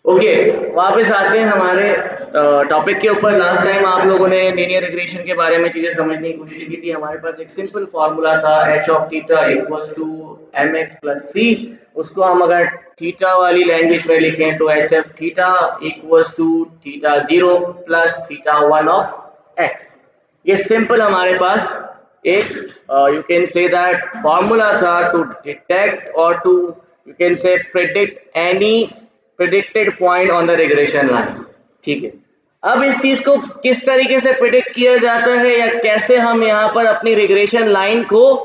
Okay, वापस आते हैं हमारे टॉपिक के ऊपर। लास्ट टाइम आप लोगों ने लीनियर रिग्रेशन के बारे में चीजें समझने की कोशिश की थी। हमारे पास एक सिंपल फार्मूला था h of theta equals to mx plus c। उसको हम अगर थीटा वाली लैंग्वेज में लिखें तो h of theta equals to theta 0 plus theta 1 of x। ये सिंपल हमारे पास एक you can say that formula था टू डिटेक्ट और to you can say predict any predicted point on the regression line. ठीक है, अब इस चीज को किस तरीके से प्रेडिक्ट किया जाता है या कैसे हम यहाँ पर अपनी रिग्रेशन लाइन को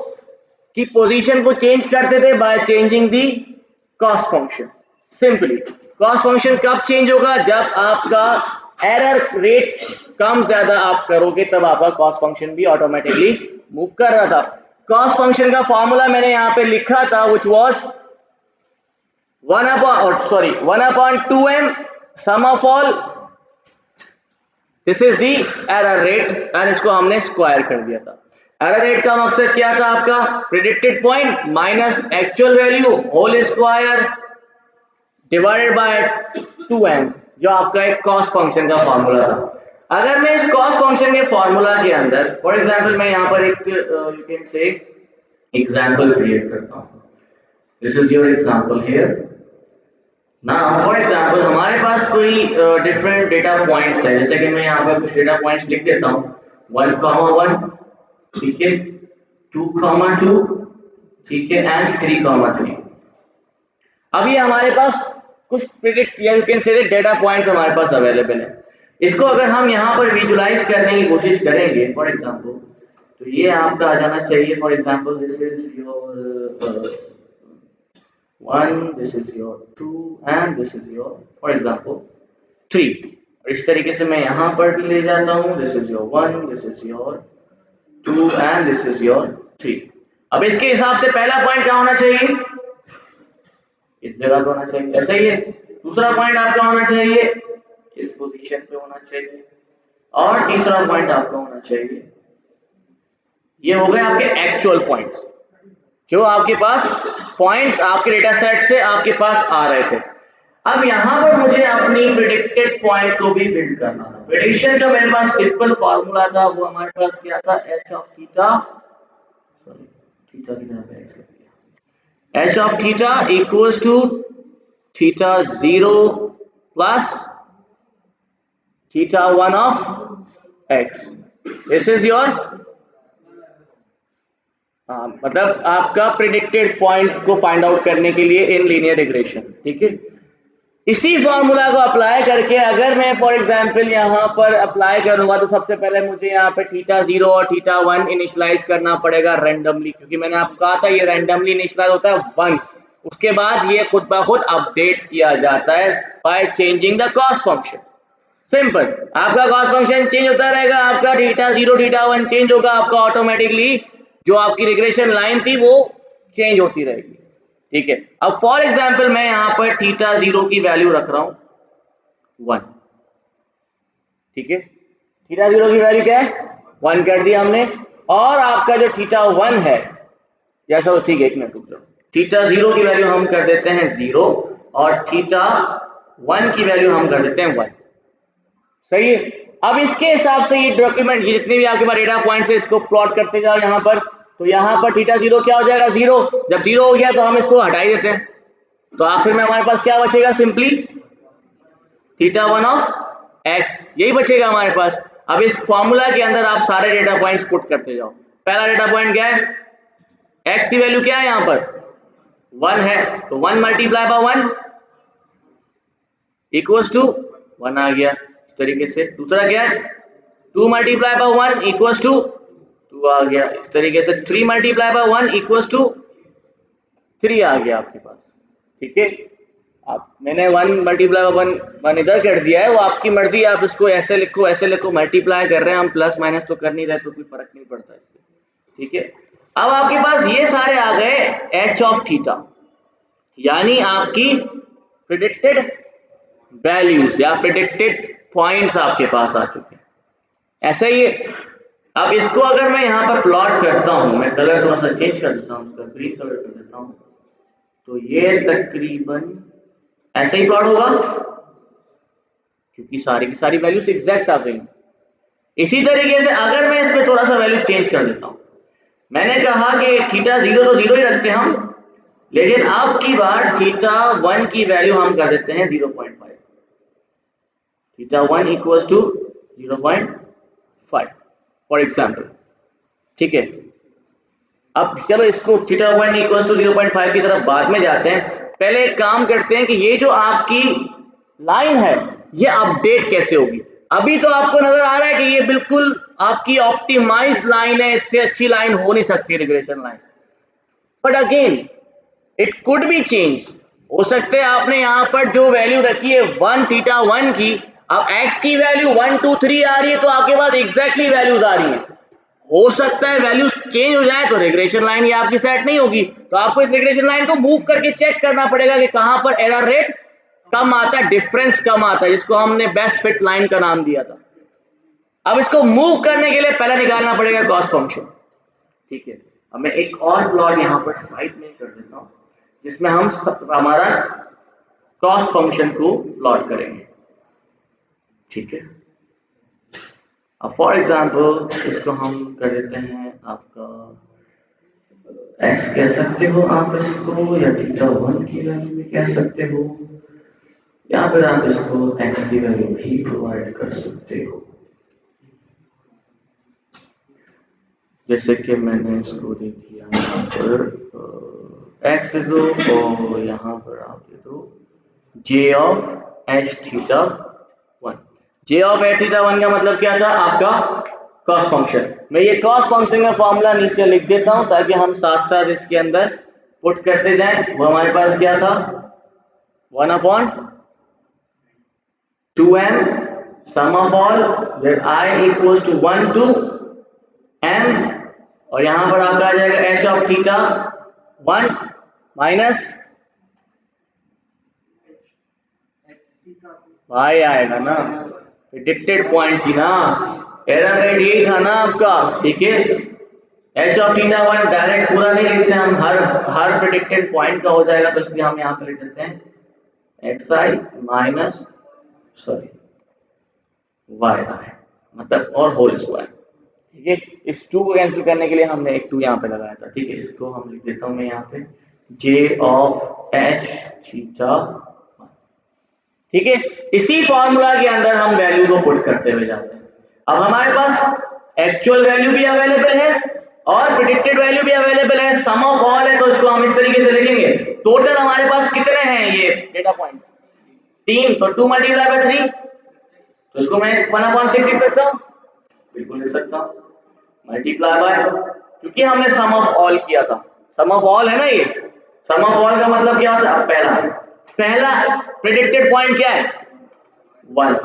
की पोजीशन को चेंज करते थे by changing the cost function. Simply cost function कब चेंज होगा? जब आपका एरर रेट कम ज्यादा आप करोगे तब आपका कॉस्ट फंक्शन भी ऑटोमेटिकली मूव कर रहा था। कॉस्ट फंक्शन का फॉर्मूला मैंने यहाँ पे लिखा था which was 1 upon 2m sum of all, this is the error rate and इसको हमने स्क्वायर कर दिया था। एरर रेट का मकसद क्या था आपका? Predicted point minus actual value whole square divided by 2m, जो आपका एक कॉस्ट फंक्शन का फॉर्मूला था। अगर मैं इस कॉस्ट फंक्शन के फॉर्मूला के अंदर फॉर एग्जांपल मैं यहाँ पर एक यू कैन से एग्जांपल क्रिएट करता हूँ। This is your example here. Now for example हमारे पास कोई डिफरेंट डेटा पॉइंट्स है, जैसे कि मैं यहाँ पर कुछ डेटा पॉइंट्स लिख देता हूँ 1,1, ठीक है, 2,2, ठीक है, एंड 3,3। अभी हमारे पास कुछ प्रिडिक्ट या यू कैन से डेटा पॉइंट्स हमारे पास अवेलेबल है। इसको अगर हम यहाँ पर विजुलाइज करने की कोशिश करेंगे फॉर एग्जांपल, तो ये आपका आ जाना चाहिए। For example this is your 1, this is your 2 and this is your for example 3। और इस तरीके से मैं यहाँ पर भी ले जाता हूँ, this is your 1, this is your 2 and this is your 3। अब इसके हिसाब से पहला पॉइंट क्या होना चाहिए? इस जगह पे होना चाहिए, ऐसा ही है। दूसरा पॉइंट आपका होना चाहिए इस पोजीशन पे होना चाहिए, और तीसरा पॉइंट आपका होना चाहिए। ये हो गए आपके एक्चुअल पॉइंट्स, जो आपके पास पॉइंट्स आपके डेटा सेट से आपके पास आ रहे थे। अब यहाँ पर मुझे अपनी प्रेडिक्टेड पॉइंट को भी बिल्ड करना था। प्रेडिक्शन का मेरे पास सिंपल फार्मूला था, वो हमारे पास क्या था? h of theta, sorry theta की जगह पे x लग गया, h of theta equals to theta 0 plus theta 1 of x। This is your मतलब आपका प्रेडिक्टेड पॉइंट को फाइंड आउट करने के लिए इन लीनियर रिग्रेशन। ठीक है, इसी फॉर्मूला को अप्लाई करके अगर मैं फॉर एग्जांपल यहाँ पर अप्लाई करूंगा तो सबसे पहले मुझे यहाँ पे थीटा 0 और थीटा 1 इनिशियलाइज करना पड़ेगा रैंडमली, क्योंकि मैंने आपको कहा था ये रैंडमली इनिशियलाइज होता है वंस। उसके बाद ये खुद ब खुद अपडेट किया जाता है by changing the cost function. Simple, आपका कॉस्ट फंक्शन चेंज होता रहेगा, आपका थीटा 0 थीटा 1 चेंज होगा, आपका ऑटोमेटिकली जो आपकी रिग्रेशन लाइन थी वो चेंज होती रहेगी। ठीक है, अब फॉर एग्जांपल मैं यहां पर थीटा 0 की वैल्यू रख रहा हूं 1। ठीक है, थीटा 0 की वैल्यू क्या है? 1 कर दिया हमने। और आपका जो थीटा 1 है, जैसा ठीक है, एक मिनट रुक जाओ, थीटा 0 की वैल्यू हम कर देते हैं 0 और थीटा 1 की वैल्यू हम कर देते हैं 1। सही है। अब इसके हिसाब से ये डॉक्यूमेंट, ये जितने भी आपके पास डेटा पॉइंट्स है, इसको प्लॉट करते जाओ यहाँ पर। तो यहाँ पर थीटा 0 क्या हो जाएगा? 0। जब 0 हो गया तो हम इसको हटा ही देते हैं, तो आखिर में हमारे पास क्या बचेगा? सिंपली थीटा 1 ऑफ x, यही बचेगा हमारे पास। अब इस फॉर्मूला के अंदर आप सारे डेटा पॉइंट्स पुट करते जाओ। पहला डेटा पॉइंट क्या है? x की वैल्यू क्या है? यहाँ पर 1 है, तो 1 मल्टीप्लाई बाय 1 इक्वल्स टू 1 आ गया। इस तरीके से दूसरा क्या है? 2 मल्टीप्लाई बाय 1 इक्वल्स टू 2 आ गया। इस तरीके से 3 मल्टीप्लाई बाय 1 इक्वल्स टू 3 आ गया आपके पास। ठीक है, आप मैंने 1 मल्टीप्लाई बाय 1 इधर कर दिया है, वो आपकी मर्जी, आप इसको ऐसे लिखो ऐसे लिखो, मल्टीप्लाई कर रहे हैं हम, प्लस माइनस तो कर नहीं रहे, तो कोई फर्क नहीं पड़ता इससे। ठीक है, अब आपके पास ये सारे आ गए h ऑफ थीटा, यानी आपकी प्रेडिक्टेड वैल्यूज या प्रेडिक्टेड पॉइंट्स आपके पास आ चुके हैं। ऐसा ही है। अब इसको अगर मैं यहाँ पर प्लॉट करता हूँ, मैं कलर थोड़ा सा चेंज कर देता हूँ, इसका ग्रीन कलर कर देता हूँ, तो ये तकरीबन ऐसे ही प्लॉट होगा। क्योंकि सारी की सारी वैल्यूज एग्जैक्ट आ गई। इसी तरीके से अगर मैं इसमें थोड़ा सा वैल्यू चेंज कर देता हूँ, मैंने कहा कि थीटा 0 तो 0 ही रखते हैं हम, लेकिन अब की बार थीटा 1 की वैल्यू हम कर देते हैं 0.5। Theta 1 equals to 0.5 for example. ठीक है, अब चलो इसको थीटा 1 इक्वल्स टू 0.5 की तरफ बाद में जाते हैं। पहले एक काम करते हैं कि ये जो आपकी लाइन है ये अपडेट कैसे होगी। अभी तो आपको नजर आ रहा है कि ये बिल्कुल आपकी ऑप्टिमाइज्ड लाइन है, इससे अच्छी लाइन हो नहीं सकती regression line. But again it could be change, हो सकता है आपने यहाँ पर जो वैल्यू रखी है 1 थीटा 1 की, अब x की वैल्यू 1 2 3 आ रही है, तो आपके पास एग्जैक्टली वैल्यूज आ रही हैं। हो सकता है वैल्यूज चेंज हो जाए तो रिग्रेशन लाइन ये आपकी सेट नहीं होगी, तो आपको इस रिग्रेशन लाइन को मूव करके चेक करना पड़ेगा कि कहां पर एरर रेट कम आता है, डिफरेंस कम आता है, जिसको हमने बेस्ट फिट लाइन का नाम दिया था। अब इसको मूव करने के लिए पहले निकालना पड़ेगा कॉस्ट फंक्शन। ठीक है, अब मैं एक और प्लॉट यहां पर साइड में कर देता हूं जिसमें हम हमारा कॉस्ट फंक्शन को प्लॉट करेंगे। ठीक है, अब फॉर एग्जांपल इसको हम कर देते हैं आपका x कह सकते हो आप इसको, या थीटा 1 की वैल्यू भी कह सकते हो, या फिर आप इसको x की वैल्यू भी प्रोवाइड कर सकते हो। जैसे कि मैंने इसको दे दिया यहाँ पर x दे दो, और यहाँ पर आप दे दो j of h theta 1। j of h theta 1 का मतलब क्या था आपका कॉस्ट फंक्शन। मैं ये कॉस्ट फंक्शन का फॉर्मूला नीचे लिख देता हूं ताकि हम साथ साथ इसके अंदर पुट करते जाएं। वो हमारे पास क्या था, 1/2m sum of all where i equals to 1 to m, और यहां पर आपका आ जाएगा h of theta 1 minus y आएगा ना, प्रेडिक्टेड पॉइंट थी ना, एरर रेट यही था ना आपका। ठीक है, h ऑफ थीटा 1 डायरेक्ट पूरा नहीं लिखते हम, हर प्रेडिक्टेड पॉइंट का हो जाएगा, तो इसलिए हम यहाँ पे लिख देते हैं xi माइनस सॉरी yi, मतलब और होल स्क्वायर। ठीक है, इस 2 को कैंसिल करने के लिए हमने एक 2 यहाँ पे लगाया था। ठीक है, इसको हम लिख देता हूँ मैं यहाँ पे j ऑफ h थीटा। ठीक है, इसी फॉर्मूला के अंदर हम वैल्यू को पुट करते हुए जाते हैं। अब हमारे पास एक्चुअल वैल्यू भी अवेलेबल है और प्रेडिक्टेड वैल्यू भी अवेलेबल है, सम ऑफ ऑल है, तो इसको हम इस तरीके से लिखेंगे। टोटल हमारे पास कितने हैं ये डेटा पॉइंट्स, 3, तो 2 मल्टीप्लाई बाय 3, तो इसको मैं 1/6 लिख सकता हूँ, बिल्कुल लिख सकता हूँ, मल्टीप्लाई बाय, क्योंकि हमने सम ऑफ ऑल किया था, सम ऑफ ऑल है ना ये, सम ऑफ ऑल का मतलब क्या होता है, पहला प्रेडिक्टेड पॉइंट क्या है 1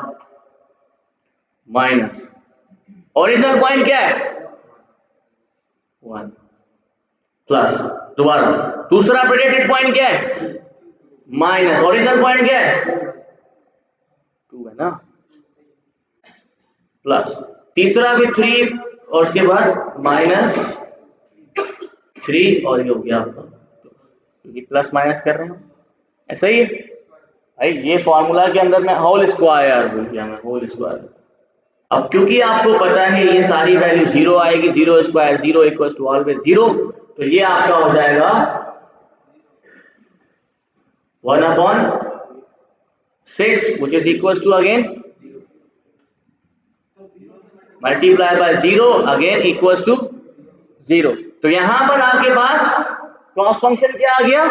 माइनस ओरिजिनल पॉइंट क्या है 1 प्लस, दोबारा दूसरा प्रेडिक्टेड पॉइंट क्या है माइनस ओरिजिनल पॉइंट क्या है 2 है ना, प्लस तीसरा भी 3 और उसके बाद माइनस 3, और ये हो गया आपका, क्योंकि प्लस माइनस कर रहे हैं ऐसा ही है भाई। ये फॉर्मूला के अंदर मैं होल स्क्वायर भूल गया, मैं होल स्क्वायर। अब क्योंकि आपको पता है ये सारी वैल्यू 0 आएगी, 0 स्क्वायर 0 इक्वल्स टू ऑलवेज 0, तो ये आपका हो जाएगा 1/6 which is equals to again multiply by 0 again equals to 0। तो यहां पर आपके पास कॉस्ट फंक्शन क्या आ गया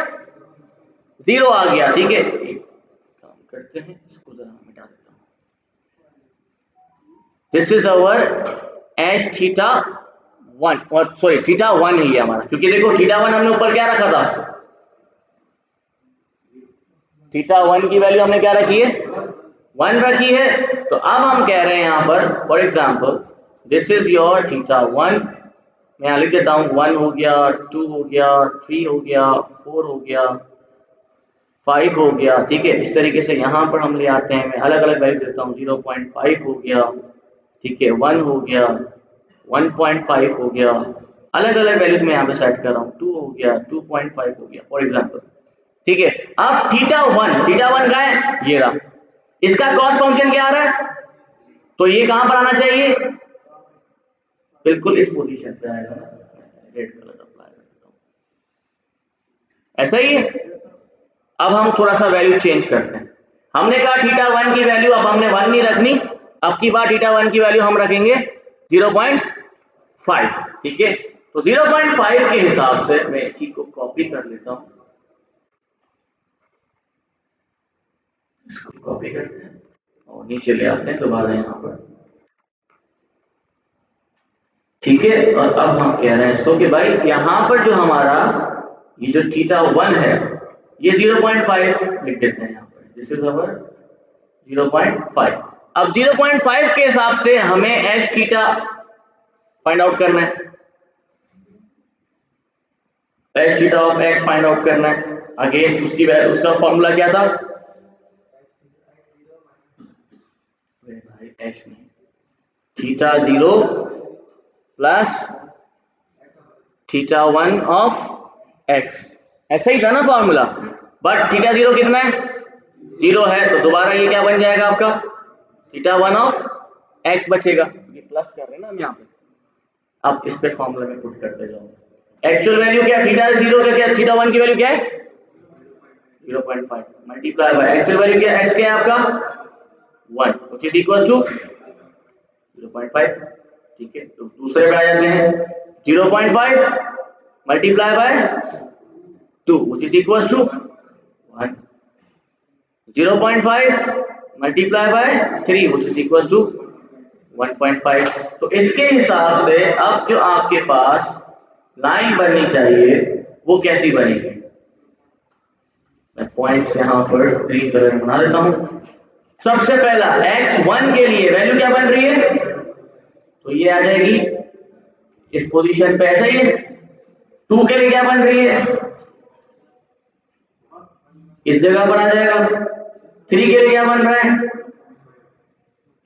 0 आ गया। ठीक है, काम करते हैं, इसको जरा मिटा देता हूं। This is our H theta 1, और सॉरी थीटा 1 ही है हमारा, क्योंकि देखो थीटा 1 हमने ऊपर क्या रखा था, थीटा 1 की वैल्यू हमने क्या रखी है 1 रखी है। तो अब हम कह रहे हैं यहां पर for example this is your theta 1, मैं यहां लिख देता हूं 1 हो गया, 2 हो गया, 3 हो गया, 4 हो गया, 5 हो गया। ठीक है, इस तरीके से यहाँ पर हम ले आते हैं, मैं अलग अलग वैल्यू देता हूँ, 0.5 हो गया, ठीक है, 1 हो गया, 1.5 हो गया, अलग अलग वैल्यूज में यहाँ पे सेट कर रहा हूँ, 2 हो गया, 2.5 हो गया फॉर एग्जांपल। ठीक है, अब थीटा 1 का है ये रहा, इसका कॉस्ट फंक्शन क्या आ रहा है, तो ये कहां पर आना चाहिए, बिल्कुल इस पोजीशन पे आएगा ना। रेड कलर अप्लाई करता हूं, ऐसा ही है। अब हम थोड़ा सा वैल्यू चेंज करते हैं। हमने कहा थीटा 1 की वैल्यू अब हमने 1 नहीं रखनी, अब की बार थीटा 1 की वैल्यू हम रखेंगे 0.5, ठीक है। तो 0.5 के हिसाब से मैं इसी को कॉपी कर लेता हूं, इसको कॉपी करते हैं और नीचे ले आते हैं दोबारा यहाँ पर, ठीक है। और अब हम कह रहे हैं इसको कि भाई यहाँ पर जो हमारा ये जो थीटा 1 है ये 0.5 लिख देते हैं यहाँ पर, दिस इज अवर 0.5। अब 0.5 के हिसाब से हमें एच थीटा फाइंड आउट करना है, H theta of x find out करना है। अगेन उसकी उसका फॉर्मूला क्या था, एच नहीं, theta 0 plus theta 1 of x, ऐसा ही था ना फॉर्मूला। बट थीटा 0 कितना है, 0 है, तो दोबारा ये क्या बन जाएगा आपका, थीटा 1 ऑफ एक्स बचेगा, ये प्लस कर रहे हैं ना हम यहाँ पे। अब इस पे फॉर्मूला में पुट करते जाओ, एक्चुअल वैल्यू क्या, थीटा 0 का क्या, थीटा 1 की वैल्यू क्या है 0.5 मल्टीप्लाई बाय एक्चुअल वैल्यू क्या, एक्स क्या है आपका 1 व्हिच इज इक्वल टू 0.5, ठीक है। तो दूसरे पे आ जाते हैं, 0.5 multiply by 2 which is equal to 1, 0.5 multiply by 3 which is equal to 1.5। तो इसके हिसाब से अब जो आपके पास लाइन बननी चाहिए वो कैसी बनेगी, मैं पॉइंट्स यहाँ पर ग्रीन कलर में बना देता हूं। सबसे पहला x1 के लिए वैल्यू क्या बन रही है, तो ये आ जाएगी इस पोजीशन पे, ऐसा ही है। 2 के लिए क्या बन रही है, इस जगह पर आ जाएगा। 3 के लिए क्या बन रहा है,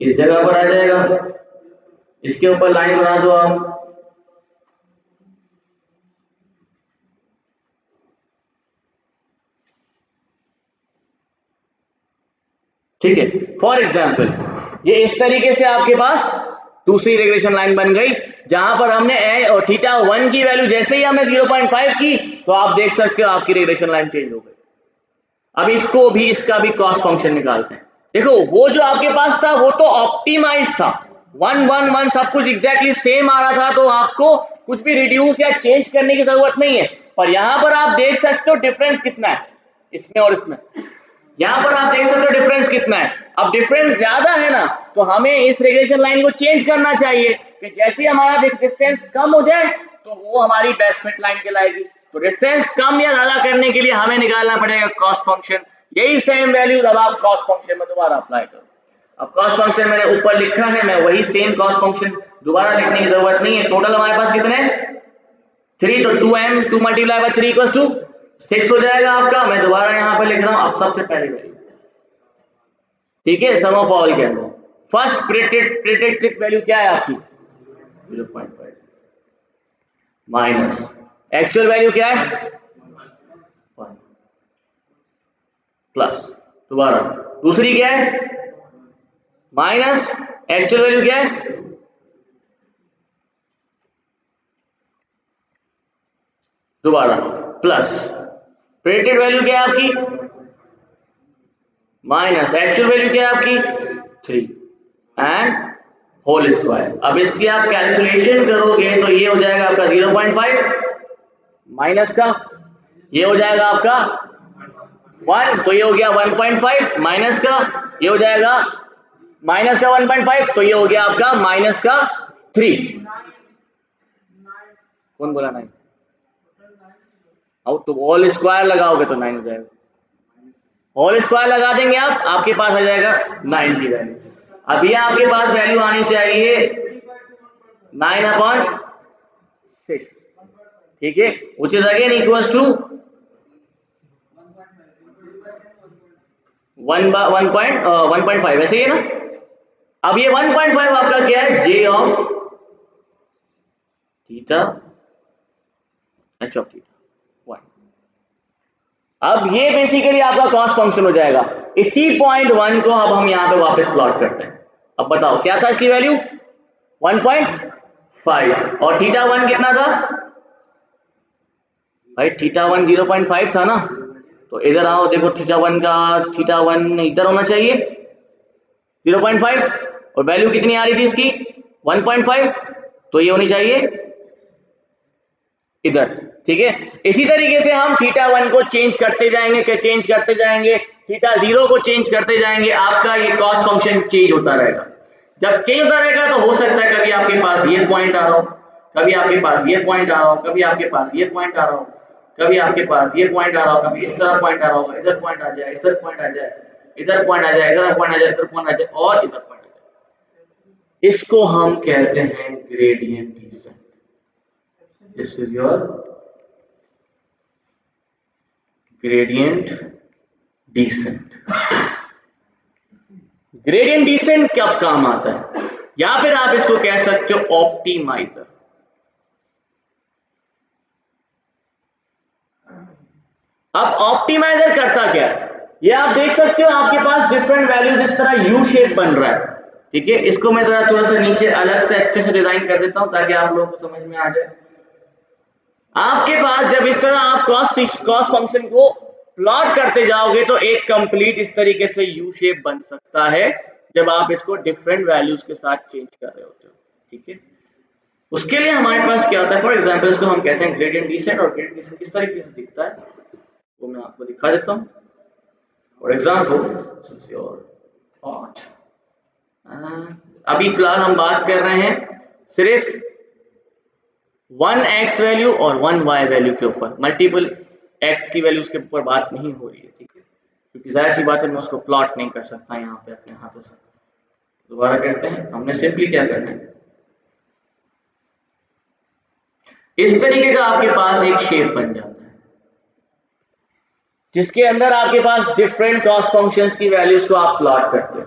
इस जगह पर आ जाएगा। इसके ऊपर लाइन बना दो आप, ठीक है। फॉर एग्जाम्पल ये इस तरीके से आपके पास दूसरी रिग्रेशन लाइन बन गई, जहां पर हमने ए और थीटा 1 की वैल्यू जैसे ही हमने 0.5 की, तो आप देख सकते हो आपकी रिग्रेशन लाइन चेंज हो गई। अब इसको भी, इसका भी कॉस्ट फंक्शन निकालते हैं। देखो वो जो आपके पास था वो तो ऑप्टिमाइज था, 1 1 1 सब कुछ एग्जैक्टली सेम आ रहा था, तो आपको कुछ भी रिड्यूस या चेंज करने की जरूरत नहीं है। पर यहां पर आप देख सकते हो डिफरेंस कितना है इसमें और इसमें, यहां पर आप देख सकते हो डिफरेंस कितना है। अब डिफरेंस ज्यादा है ना, तो हमें इस रिग्रेशन लाइन को चेंज करना चाहिए कि जैसे ही हमारा डिस्टेंस कम हो जाए तो वो हमारी बेस्ट फिट लाइन कहलाएगी। तो डिस्टेंस कम या ज्यादा करने के लिए हमें निकालना पड़ेगा कॉस्ट फंक्शन। यही सेम वैल्यू अब आप कॉस्ट फंक्शन में दोबारा अप्लाई करो। अब कॉस्ट फंक्शन मैंने ऊपर लिखा है, मैं वही सेम कॉस्ट फंक्शन दोबारा लिखने की जरूरत नहीं है। टोटल हमारे पास कितने हैं 3, तो 2m 2 multiply by 3 equals to 6 हो जाएगा आपका। मैं दोबारा यहाँ पे लिख रहा हूँ अब सबसे पहले वैल्यू, ठीक है, सम ऑफ ऑल के अंदर फर्स्ट प्रेडिक्टेड वैल्यू क्या है आपकी 0.5 माइनस एक्चुअल वैल्यू क्या है 1 प्लस, दोबारा दूसरी क्या है माइनस एक्चुअल वैल्यू क्या है दोबारा प्लस, प्रेडिक्टेड वैल्यू क्या है आपकी माइनस एक्चुअल वैल्यू क्या है आपकी 3 एंड होल स्क्वायर। अब इसकी आप कैलकुलेशन करोगे तो ये हो जाएगा आपका 0.5 माइनस का, ये हो जाएगा आपका 1, तो ये हो गया 1.5 माइनस का, ये हो जाएगा माइनस का 1.5, तो ये हो गया आपका माइनस का 3। कौन बोला 9, अब तो होल स्क्वायर लगाओगे तो 9 हो जाएगा, होल स्क्वायर लगा देंगे आप, आपके पास आ जाएगा 9 की वैल्यू। अब ये आपके पास वैल्यू आनी चाहिए 9/6, ठीक है, which is again equals to 1.5, ऐसे ही है ना। अब ये 1.5 आपका क्या है j of theta h of theta 1। अब ये बेसिकली आपका कॉस्ट फंक्शन हो जाएगा। इसी पॉइंट 1 को अब हम यहाँ पे वापस प्लॉट करते हैं। अब बताओ क्या था इसकी वैल्यू 1.5 और थीटा 1 कितना था भाई, थीटा 1 0.5 था ना, तो इधर आओ देखो थीटा 1 इधर होना चाहिए 0.5 और वैल्यू कितनी आ रही थी इसकी 1.5, तो ये होनी चाहिए इधर, ठीक है। इसी तरीके से हम थीटा 1 को चेंज करते जाएंगे, थीटा 0 को चेंज करते जाएंगे, आपका ये कॉस फंक्शन चेंज होता रहेगा। जब चेंज होता रहेगा तो हो सकता है कभी आपके पास ये पॉइंट आ रहा हो, कभी आपके पास ये पॉइंट आ रहा हो, कभी आपके पास ये पॉइंट आ रहा हो, कभी आपके पास ये पॉइंट आ रहा हो, कभी इस तरह पॉइंट आ रहा होगा, इधर पॉइंट आ जाए, इधर पॉइंट आ जाए, इधर पॉइंट आ जाए, इधर पॉइंट आ जाए, इधर पॉइंट आ जाए और इधर पॉइंट आ जाए। इसको हम कहते हैं gradient descent. This is your gradient descent. Gradient descent कब काम आता है, या फिर आप इसको कह सकते हो ऑप्टिमाइजर। अब ऑप्टिमाइजर करता क्या है, ये आप देख सकते हो आपके पास डिफरेंट वैल्यूज इस तरह यू शेप बन रहा है, ठीक है। इसको मैं जरा थोड़ा सा नीचे अलग से अच्छे से डिजाइन कर देता हूं ताकि आप लोगों को समझ में आ जाए। आपके पास जब इस तरह आप कॉस फंक्शन को प्लॉट करते जाओगे तो एक कंप्लीट इस तरीके से यू शेप बन सकता है जब आप इसको डिफरेंट वैल्यूज के साथ चेंज कर रहे होते हो, ठीक है। उसके लिए हमारे पास क्या होता है, फॉर एग्जांपल इसको हम कहते हैं ग्रेडियंट डिसेंट, और ग्रेडियंट डिसेंट किस तरीके से दिखता है वो मैं आपको दिखा देता हूं। फॉर एग्जांपल अभी फिलहाल हम बात कर रहे हैं सिर्फ 1x वैल्यू और 1y वैल्यू के ऊपर, मल्टीपल x की वैल्यूज के ऊपर बात नहीं हो रही है, ठीक है, क्योंकि जाहिर सी बात है मैं उसको प्लॉट नहीं कर सकता यहाँ पे अपने हाथों से। दोबारा करते हैं, हमने सिंपली क्या करना है, इस तरीके का आपके पास एक शेप बन जाता है जिसके अंदर आपके पास डिफरेंट कॉस फंक्शंस की वैल्यूज को आप प्लॉट करते हो।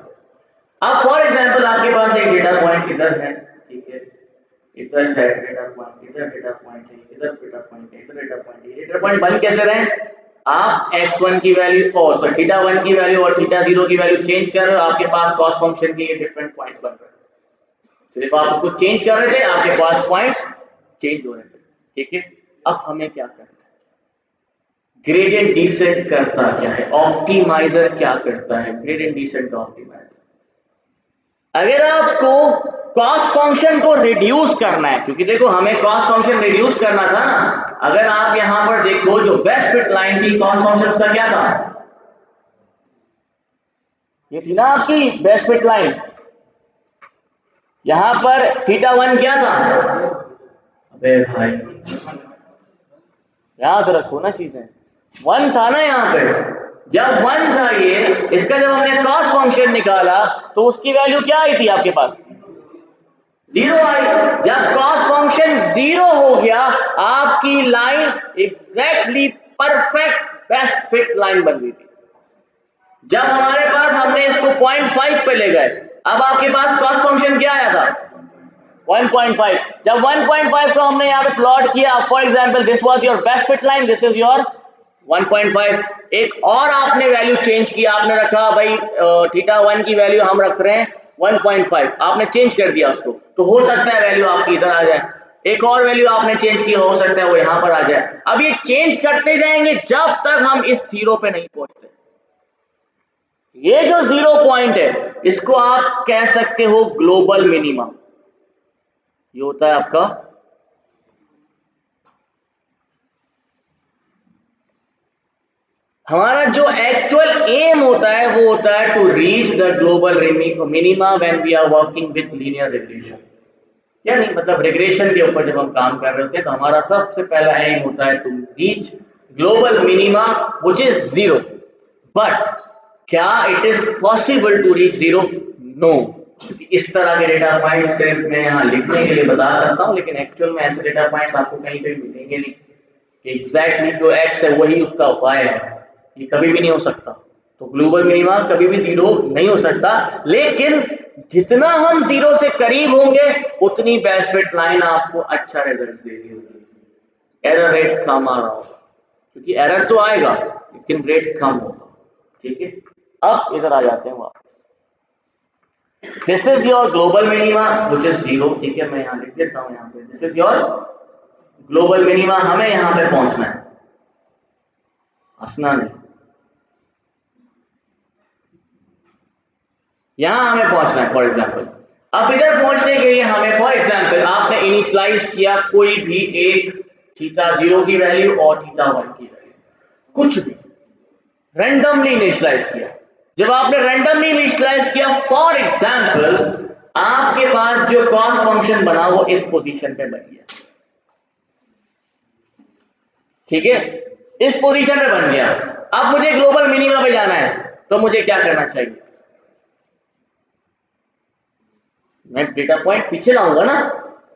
अब फॉर एग्जांपल आपके पास एक डेटा पॉइंट इधर है, ठीक है, इधर है डेटा पॉइंट, इधर डेटा पॉइंट है, इधर डेटा पॉइंट है, इधर डेटा पॉइंट है। ये डेटा पॉइंट बन कैसे रहे, आप x1 की वैल्यू और सॉरी थीटा 1 की वैल्यू और थीटा 0 की वैल्यू चेंज कर रहे हो, आपके पास कॉस फंक्शन के ये डिफरेंट पॉइंट्स बन रहे हैं। सिर्फ आप उसको चेंज कर रहे थे, आपके पास पॉइंट्स चेंज हो रहे थे, ठीक है। अब हमें क्या करना है, ग्रेडियंट डिसेंट करता क्या है, ऑप्टिमाइजर क्या करता है, ग्रेडियंट डिसेंट का ऑप्टिमाइजर। अगर आपको कॉस फंक्शन को रिड्यूस करना है, क्योंकि देखो हमें कॉस फंक्शन रिड्यूस करना था ना, अगर आप यहां पर देखो जो बेस्ट फिट लाइन थी कॉस फंक्शन उसका क्या था, ये थी ना आपकी बेस्ट फिट लाइन, यहां पर थीटा 1 क्या था, अबे भाई याद रखो ना चीजें, 1 था ना यहाँ पे, जब 1 था ये, इसका जब हमने कॉस फंक्शन निकाला तो उसकी वैल्यू क्या आई थी आपके पास, 0 आई। जब कॉस फंक्शन 0 हो गया आपकी line exactly perfect best fit line बन गई थी। जब हमारे पास हमने इसको 0.5 पे ले गए, अब आपके पास कॉस फंक्शन क्या आया था 1.5। जब 1.5 को हमने यहाँ पे प्लॉट किया, for example this was your best fit line, this is your 1.5। एक और आपने वैल्यू चेंज किया, आपने रखा भाई थीटा 1 की वैल्यू हम रख रहे हैं 1.5, आपने चेंज कर दिया उसको, तो हो सकता है वैल्यू आपकी इधर आ जाए। एक और वैल्यू आपने चेंज की, हो सकता है वो यहां पर आ जाए। अब ये चेंज करते जाएंगे जब तक हम इस 0 पे नहीं पहुंचते। ये जो 0 पॉइंट है इसको आप कह सकते हो ग्लोबल मिनिमम। ये होता है आपका हमारा जो एक्चुअल एम होता है वो होता है to reach the global minima when we are working with linear regression. क्या नहीं मतलब रिग्रेशन के ऊपर जब हम काम कर रहे होते हैं तो हमारा सबसे पहला एम होता है to reach global minima which is 0। But क्या it is possible to reach 0? No. क्योंकि इस तरह के डेटा पॉइंट सिर्फ मैं यहाँ लिखने के लिए बता सकता हूँ, लेकिन एक्चुअल में ऐसे डेटा पॉइंट्स आपको कहीं पे मिलेंगे नहीं कि एग्जैक्टली जो एक्स है वही उसका उपाय है, ये कभी भी नहीं हो सकता। तो ग्लोबल मिनिमा कभी भी 0 नहीं हो सकता, लेकिन जितना हम 0 से करीब होंगे उतनी बेस्ट फिट लाइन आपको अच्छा रिजल्ट देगी होगी। एरर रेट कम आ रहा होगा, क्योंकि एरर तो आएगा लेकिन रेट कम होगा, ठीक है। अब इधर आ जाते हैं वापस। This is your global minima which is 0, ठीक है, मैं यहाँ लिख देता हूँ यहाँ पे this is your global minima. हमें यहाँ पे पहुंचना है, हंसना नहीं, यहाँ हमें पहुंचना है फॉर एग्जाम्पल। अब इधर पहुंचने के लिए हमें फॉर एग्जाम्पल आपने इनिशियलाइज किया कोई भी एक θ0 की वैल्यू और θ1 की वैल्यू, कुछ भी रैंडमली इनिशियलाइज किया। जब आपने रैंडमली इनिशियलाइज किया फॉर एग्जाम्पल आपके पास जो कॉस्ट फंक्शन बना वो इस पोजीशन पे बन गया, ठीक है, इस पोजीशन पे बन गया। अब मुझे ग्लोबल मिनिमा पे जाना है तो मुझे क्या करना चाहिए, मैं डेटा पॉइंट पीछे लाऊंगा ना,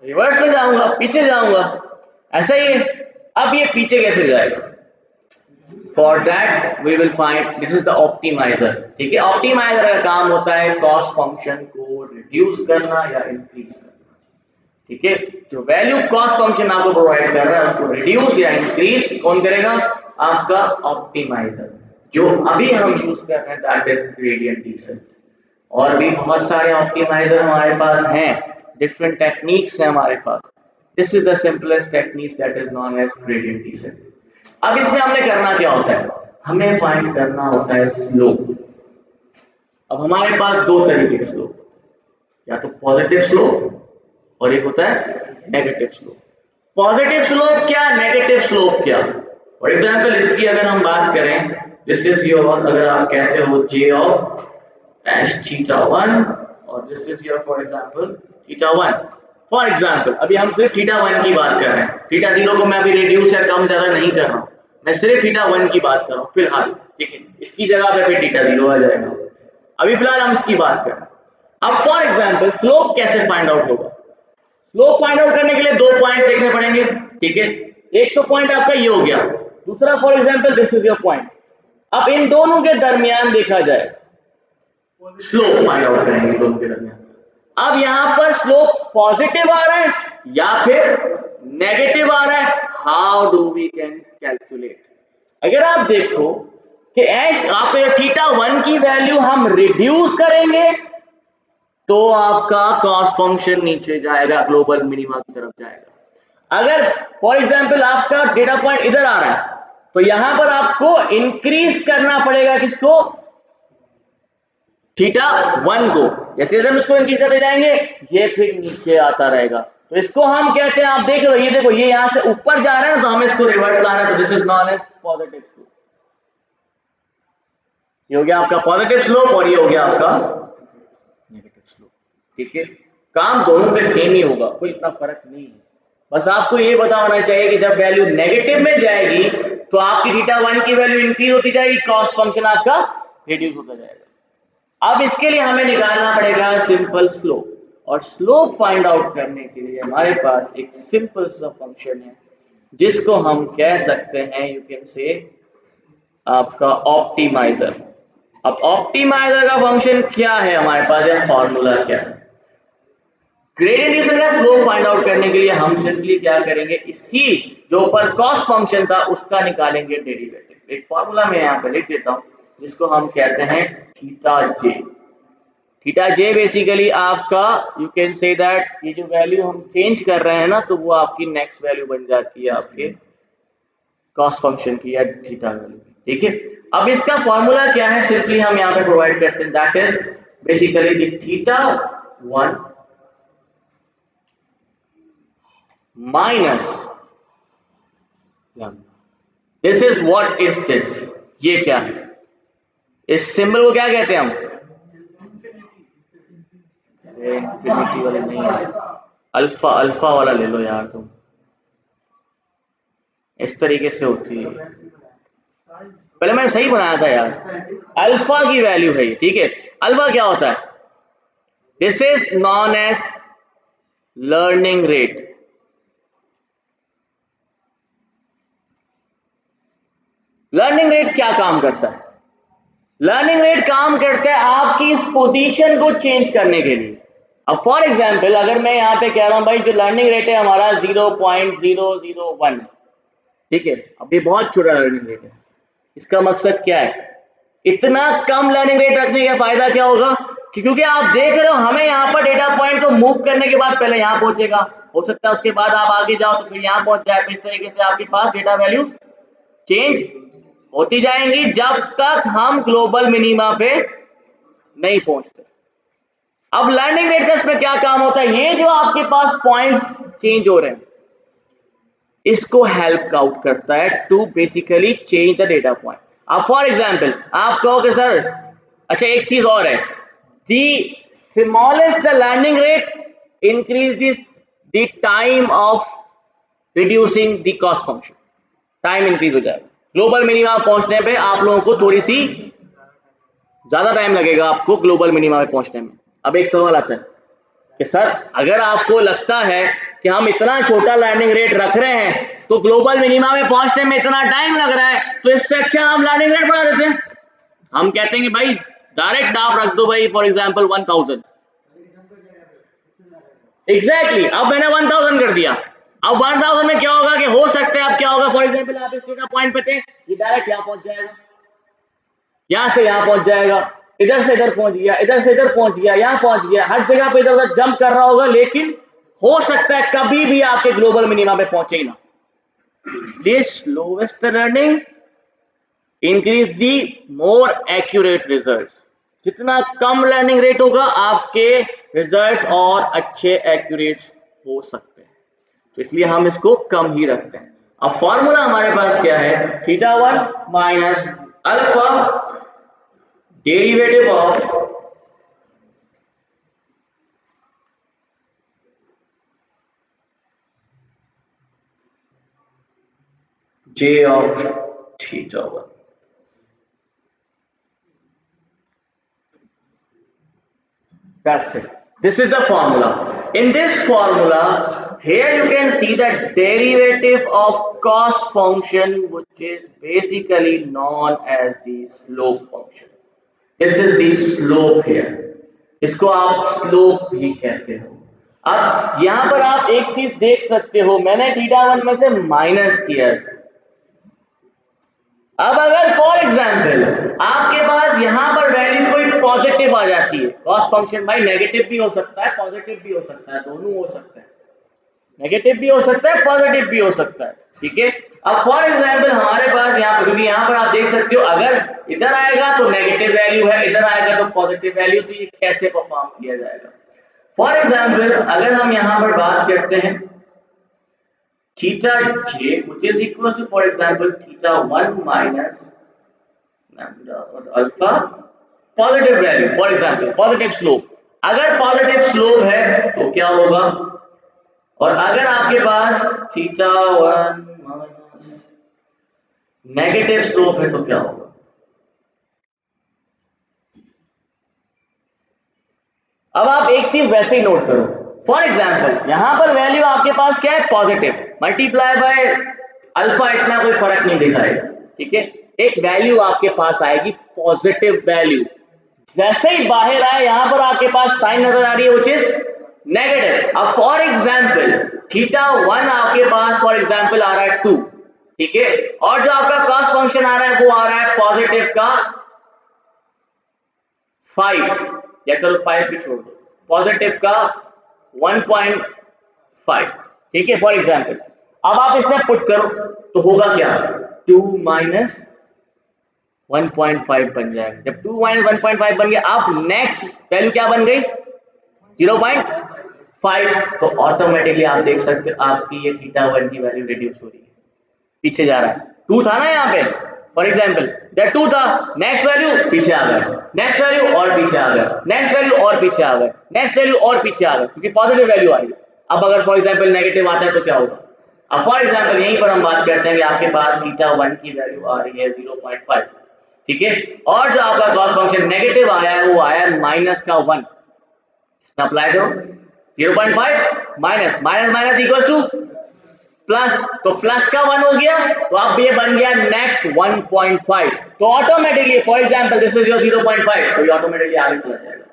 रिवर्स में जाऊंगा, पीछे जाऊंगा, ऐसा ही है। अब ये पीछे कैसे जाएगा, for that we will find this is the optimizer, ठीक है। ऑप्टिमाइजर का काम होता है कॉस्ट फंक्शन को रिड्यूस करना या इंक्रीज करना, ठीक है। जो वैल्यू कॉस्ट फंक्शन आपको प्रोवाइड कर रहा है उसको रिड्यूस या इंक्रीज कौन करेगा, आपका ऑप्टिमाइजर, जो अभी हम यूज कर रहे हैं दैट इज ग्रेडियंट डिसेंट। और भी बहुत सारे ऑप्टिमाइजर हमारे पास हैं, डिफरेंट टेक्निक्स हैं हमारे पास। This is the simplest technique that is known as gradient descent. अब इसमें हमने करना क्या होता है, हमें फाइंड करना होता है स्लोप। अब हमारे पास दो तरीके के स्लोप, या तो पॉजिटिव स्लोप और एक होता है नेगेटिव स्लोप। पॉजिटिव स्लोप क्या, नेगेटिव स्लोप क्या, फॉर एग्जाम्पल इसकी अगर हम बात करें, दिस इज योर, अगर आप कहते हो j ऑफ एस θ1 और this is your for example θ1, for example अभी हम सिर्फ θ1 की बात कर रहे हैं, θ0 को मैं अभी रिड्यूस या कम ज्यादा नहीं कर रहा हूं, मैं सिर्फ θ1 की बात कर रहा हूं फिलहाल, ठीक है। इसकी जगह पे फिर θ0 आ जाएगा, अभी फिलहाल हम इसकी बात कर रहे हैं। अब फॉर एग्जाम्पल स्लोप कैसे फाइंड आउट होगा, स्लोप फाइंड आउट करने के लिए दो पॉइंट्स देखने पड़ेंगे, ठीक है। एक तो पॉइंट आपका ये हो गया, दूसरा for example this is your point. अब इन दोनों के दरमियान देखा जाए, स्लोप फाइंड आउट करेंगे दोनों के दरमियान। अब यहां पर स्लोप पॉजिटिव आ रहा है या फिर नेगेटिव आ रहा है, how do we can calculate. अगर आप देखो कि एस आपका θ1 की वैल्यू हम रिड्यूस करेंगे तो आपका कॉस्ट फंक्शन नीचे जाएगा, ग्लोबल मिनिमा की तरफ जाएगा। अगर फॉर एग्जांपल आपका डेटा पॉइंट इधर आ रहा है तो यहां पर आपको इंक्रीज करना पड़ेगा किसको, θ1 को। जैसे हम इसको इंक्रीज करते जाएंगे ये फिर नीचे आता रहेगा, तो इसको हम कहते हैं, आप देख लो, ये देखो ये यहां से ऊपर जा रहा है ना, तो हमें इसको रिवर्स लाना है, तो this is known as positive slope. ये हो गया आपका पॉजिटिव स्लोप और ये हो गया आपका नेगेटिव स्लोप, ठीक है। काम दोनों पे सेम ही होगा, कोई इतना फर्क नहीं है। बस आपको ये पता होना चाहिए कि जब वैल्यू नेगेटिव में जाएगी तो आपकी θ1 की वैल्यू इंक्रीज होती जाएगी, कॉस्ट फंक्शन आपका रिड्यूस होता जाएगा। अब इसके लिए हमें निकालना पड़ेगा सिंपल स्लोप, और स्लोप फाइंड आउट करने के लिए हमारे पास एक सिंपल सा फंक्शन है जिसको हम कह सकते हैं, यू कैन से आपका ऑप्टिमाइजर। अब ऑप्टिमाइजर का फंक्शन क्या है हमारे पास, या फॉर्मूला क्या है, ग्रेडियंट डिसेंट का स्लोप फाइंड आउट करने के लिए हम सिंपली क्या करेंगे, इसी जो ऊपर कॉस्ट फंक्शन था उसका निकालेंगे डेरिवेटिव। एक फॉर्मूला मैं यहाँ पे लिख देता हूँ जिसको हम कहते हैं θj। θj बेसिकली आपका, यू कैन से दैट, ये जो वैल्यू हम चेंज कर रहे हैं ना, तो वो आपकी नेक्स्ट वैल्यू बन जाती है आपके कॉस्ट फंक्शन की या थीटा वैल्यू, ठीक है। अब इसका फॉर्मूला क्या है, सिंपली हम यहाँ पे प्रोवाइड करते हैं, that is basically θ1 minus, this is what is this, ये क्या है, इस सिंबल को क्या कहते हैं हम, इंफिनिटी वाले नहीं है, अल्फा, अल्फा वाला ले लो यार तुम, इस तरीके से होती है, पहले मैंने सही बनाया था यार, अल्फा की वैल्यू है ये, ठीक है। अल्फा क्या होता है, this is known as learning rate. Learning rate क्या काम करता है, लर्निंग रेट काम करता है आपकी इस पोजीशन को चेंज करने के लिए। अब फॉर एग्जांपल अगर मैं यहाँ पे कह रहा हूं भाई जो लर्निंग रेट है हमारा 0.001, ठीक है, अब ये बहुत छोटा लर्निंग रेट है, इसका मकसद क्या है, इतना कम लर्निंग रेट रखने का फायदा क्या होगा? क्योंकि आप देख रहे हो हमें यहाँ पर डेटा पॉइंट को मूव करने के बाद पहले यहाँ पहुंचेगा, हो सकता है उसके बाद आप आगे जाओ तो फिर यहाँ पहुंच जाए। इस तरीके से आपके पास डेटा वैल्यूज चेंज होती जाएंगी जब तक हम ग्लोबल मिनिमा पे नहीं पहुंचते। अब लर्निंग रेट का इसमें क्या काम होता है? ये जो आपके पास पॉइंट्स चेंज हो रहे हैं इसको हेल्प आउट करता है to basically change the data point. अब फॉर एग्जांपल आप कहोगे सर अच्छा एक चीज और है, the smallest the learning rate increases the time of reducing the cost function, time increase हो जाएगा। ग्लोबल मिनिमा पहुंचने पे आप लोगों को थोड़ी सी ज्यादा टाइम लगेगा आपको ग्लोबल मिनिमा में पहुंचने में। अब एक सवाल आता है कि सर अगर आपको लगता है कि हम इतना छोटा लर्निंग रेट रख रहे हैं तो ग्लोबल मिनिमा में पहुंचने में इतना टाइम लग रहा है तो इससे अच्छा हम लर्निंग रेट बढ़ा देते हैं। हम कहते हैं कि भाई डायरेक्ट आप रख दो भाई फॉर एग्जांपल 1000। एग्जैक्टली अब मैंने 1000 कर दिया। अब 1000 में क्या होगा कि हो सकता है अब क्या होगा, फॉर एग्जांपल आप इस डेटा पॉइंट पे थे, ये डायरेक्ट यहाँ पहुंच जाएगा, यहां से यहां पहुंच जाएगा, इधर से इधर पहुंच गया, इधर से इधर पहुंच गया, यहां पहुंच गया, हर जगह पे इधर उधर जंप कर रहा होगा, लेकिन हो सकता है कभी भी आपके ग्लोबल मिनिमा पे पहुंचे ही ना। इसलिए slowest learning increase the more accurate results. जितना कम लर्निंग रेट होगा आपके रिजल्ट्स और अच्छे एक्यूरेट हो सकते हैं, तो इसलिए हम इसको कम ही रखते हैं। अब फॉर्मूला हमारे पास क्या है, θ1 minus alpha derivative of j of θ1। That's it. This is the formula. In this formula, here you can see the derivative of cost function, which is basically known as the slope function. This is the slope here. इसको आप slope भी कहते हो। अब यहां पर आप एक चीज देख सकते हो, मैंने θ1 में से माइनस किया इसको। अब अगर फॉर एग्जांपल आपके पास यहां पर वैल्यू कोई पॉजिटिव आ जाती है, कॉस्ट फंक्शन भाई नेगेटिव भी हो सकता है पॉजिटिव भी हो सकता है, दोनों हो सकता है, नेगेटिव भी हो सकता है पॉजिटिव भी हो सकता है, ठीक है। अब फॉर एग्जांपल हमारे पास यहाँ पर, क्योंकि यहाँ पर आप देख सकते हो अगर इधर आएगा तो नेगेटिव वैल्यू है, इधर आएगा तो पॉजिटिव वैल्यू, तो ये कैसे परफॉर्म किया जाएगा। फॉर एग्जांपल अगर हम यहाँ पर बात करते हैं theta j which is equal to for example θ1 minus alpha positive value, for example positive slope, अगर पॉजिटिव स्लोप है तो क्या होगा, और अगर आपके पास θ1 माइनस नेगेटिव स्लोप है तो क्या होगा। अब आप एक चीज वैसे ही नोट करो, फॉर एग्जांपल यहां पर वैल्यू आपके पास क्या है पॉजिटिव, मल्टीप्लाई बाय अल्फा इतना कोई फर्क नहीं दिखाएगा, ठीक है। एक वैल्यू आपके पास आएगी पॉजिटिव वैल्यू, जैसे ही बाहर आए यहां पर आपके पास साइन नजर आ रही है व्हिच इज नेगेटिव। अब फॉर एग्जांपल θ1 आपके पास फॉर एग्जांपल आ रहा है 2, ठीक है, और जो आपका कॉस्ट फंक्शन आ रहा है वो आ रहा है पॉजिटिव का 5, या चलो 5 भी छोड़ दो, पॉजिटिव का 1.5, ठीक है फॉर एग्जांपल। अब आप इसमें पुट करो तो होगा क्या, 2 माइनस 1.5 बन जाएगा। जब 2 माइनस 1.5 बन गया, अब नेक्स्ट वैल्यू क्या बन गई 0.5, तो ऑटोमेटिकली आप देख सकते हो आपकी ये θ1 की वैल्यू रिड्यूस हो रही है, पीछे जा रहा है। 2 था ना यहाँ पे फॉर एग्जांपल, दैट 2 था, नेक्स्ट वैल्यू पीछे आ गया, नेक्स्ट वैल्यू और पीछे आ गया, नेक्स्ट वैल्यू और पीछे आ गया, नेक्स्ट वैल्यू और पीछे आ गया, क्योंकि पॉजिटिव वैल्यू आ रही है। अब अगर फॉर एग्जांपल नेगेटिव आता है तो क्या होगा। अब फॉर एग्जांपल यहीं पर हम बात करते हैं कि आपके पास θ1 की वैल्यू आ रही है 0.5, ठीक है, और जो आपका कॉस्ट फंक्शन नेगेटिव आया है वो आया है माइनस का 1, इसमें अप्लाई करो 0.5 minus minus minus equal two plus, तो प्लस का 1 हो गया, तो अब ये बन गया नेक्स्ट 1.5, तो automatically for example this is your 0.5, तो ये ऑटोमेटिकली आगे चला जाएगा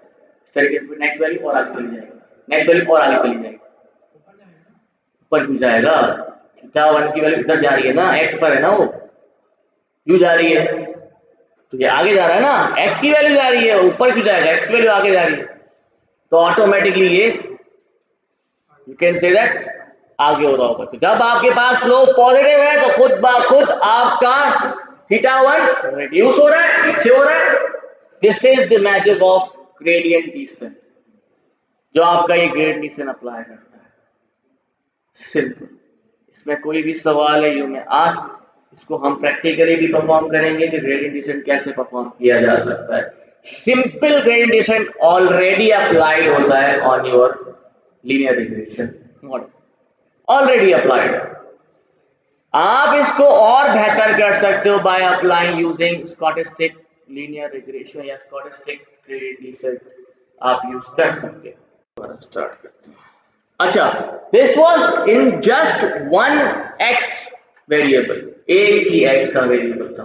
इस तरीके से, नेक्स्ट वैल्यू और आगे चली जाएगी, नेक्स्ट वैल्यू और आगे चली जाएगी, ऊपर क्यों जाएगा, θ1 की वैल्यू इधर जा रही है ना, x पर है ना वो, क्यों जा रही है, तो ये आगे जा रहा है ना, एक्स की वैल्यू जा रही है, ऊपर क्यों जाएगा, एक्स की वैल्यू आगे जा रही है, तो ऑटोमेटिकली ये यू कैन से दैट आगे हो रहा होगा। तो जब आपके पास स्लोप पॉजिटिव है तो खुद ब खुद आपका θ1 रिड्यूस हो रहा है, पीछे हो रहा है। This is the magic of gradient descent, जो आपका ये ग्रेडियंट डिसेंट अप्लाई करता है। सिंपल, इसमें कोई भी सवाल है यू में आस्क, इसको हम प्रैक्टिकली भी परफॉर्म करेंगे कि ग्रेडियंट डिसेंट कैसे परफॉर्म किया जा सकता है। Simple gradient descent already applied होता है on your linear regression model, already applied है। आप इसको और बेहतर कर सकते हो by applying using stochastic linear regression या स्टोकेस्टिक ग्रेडियंट डिसेंट आप यूज कर सकते हो। स्टार्ट करते हैं। अच्छा, this was in just one x variable, एक ही एक्स का वेरिएबल था,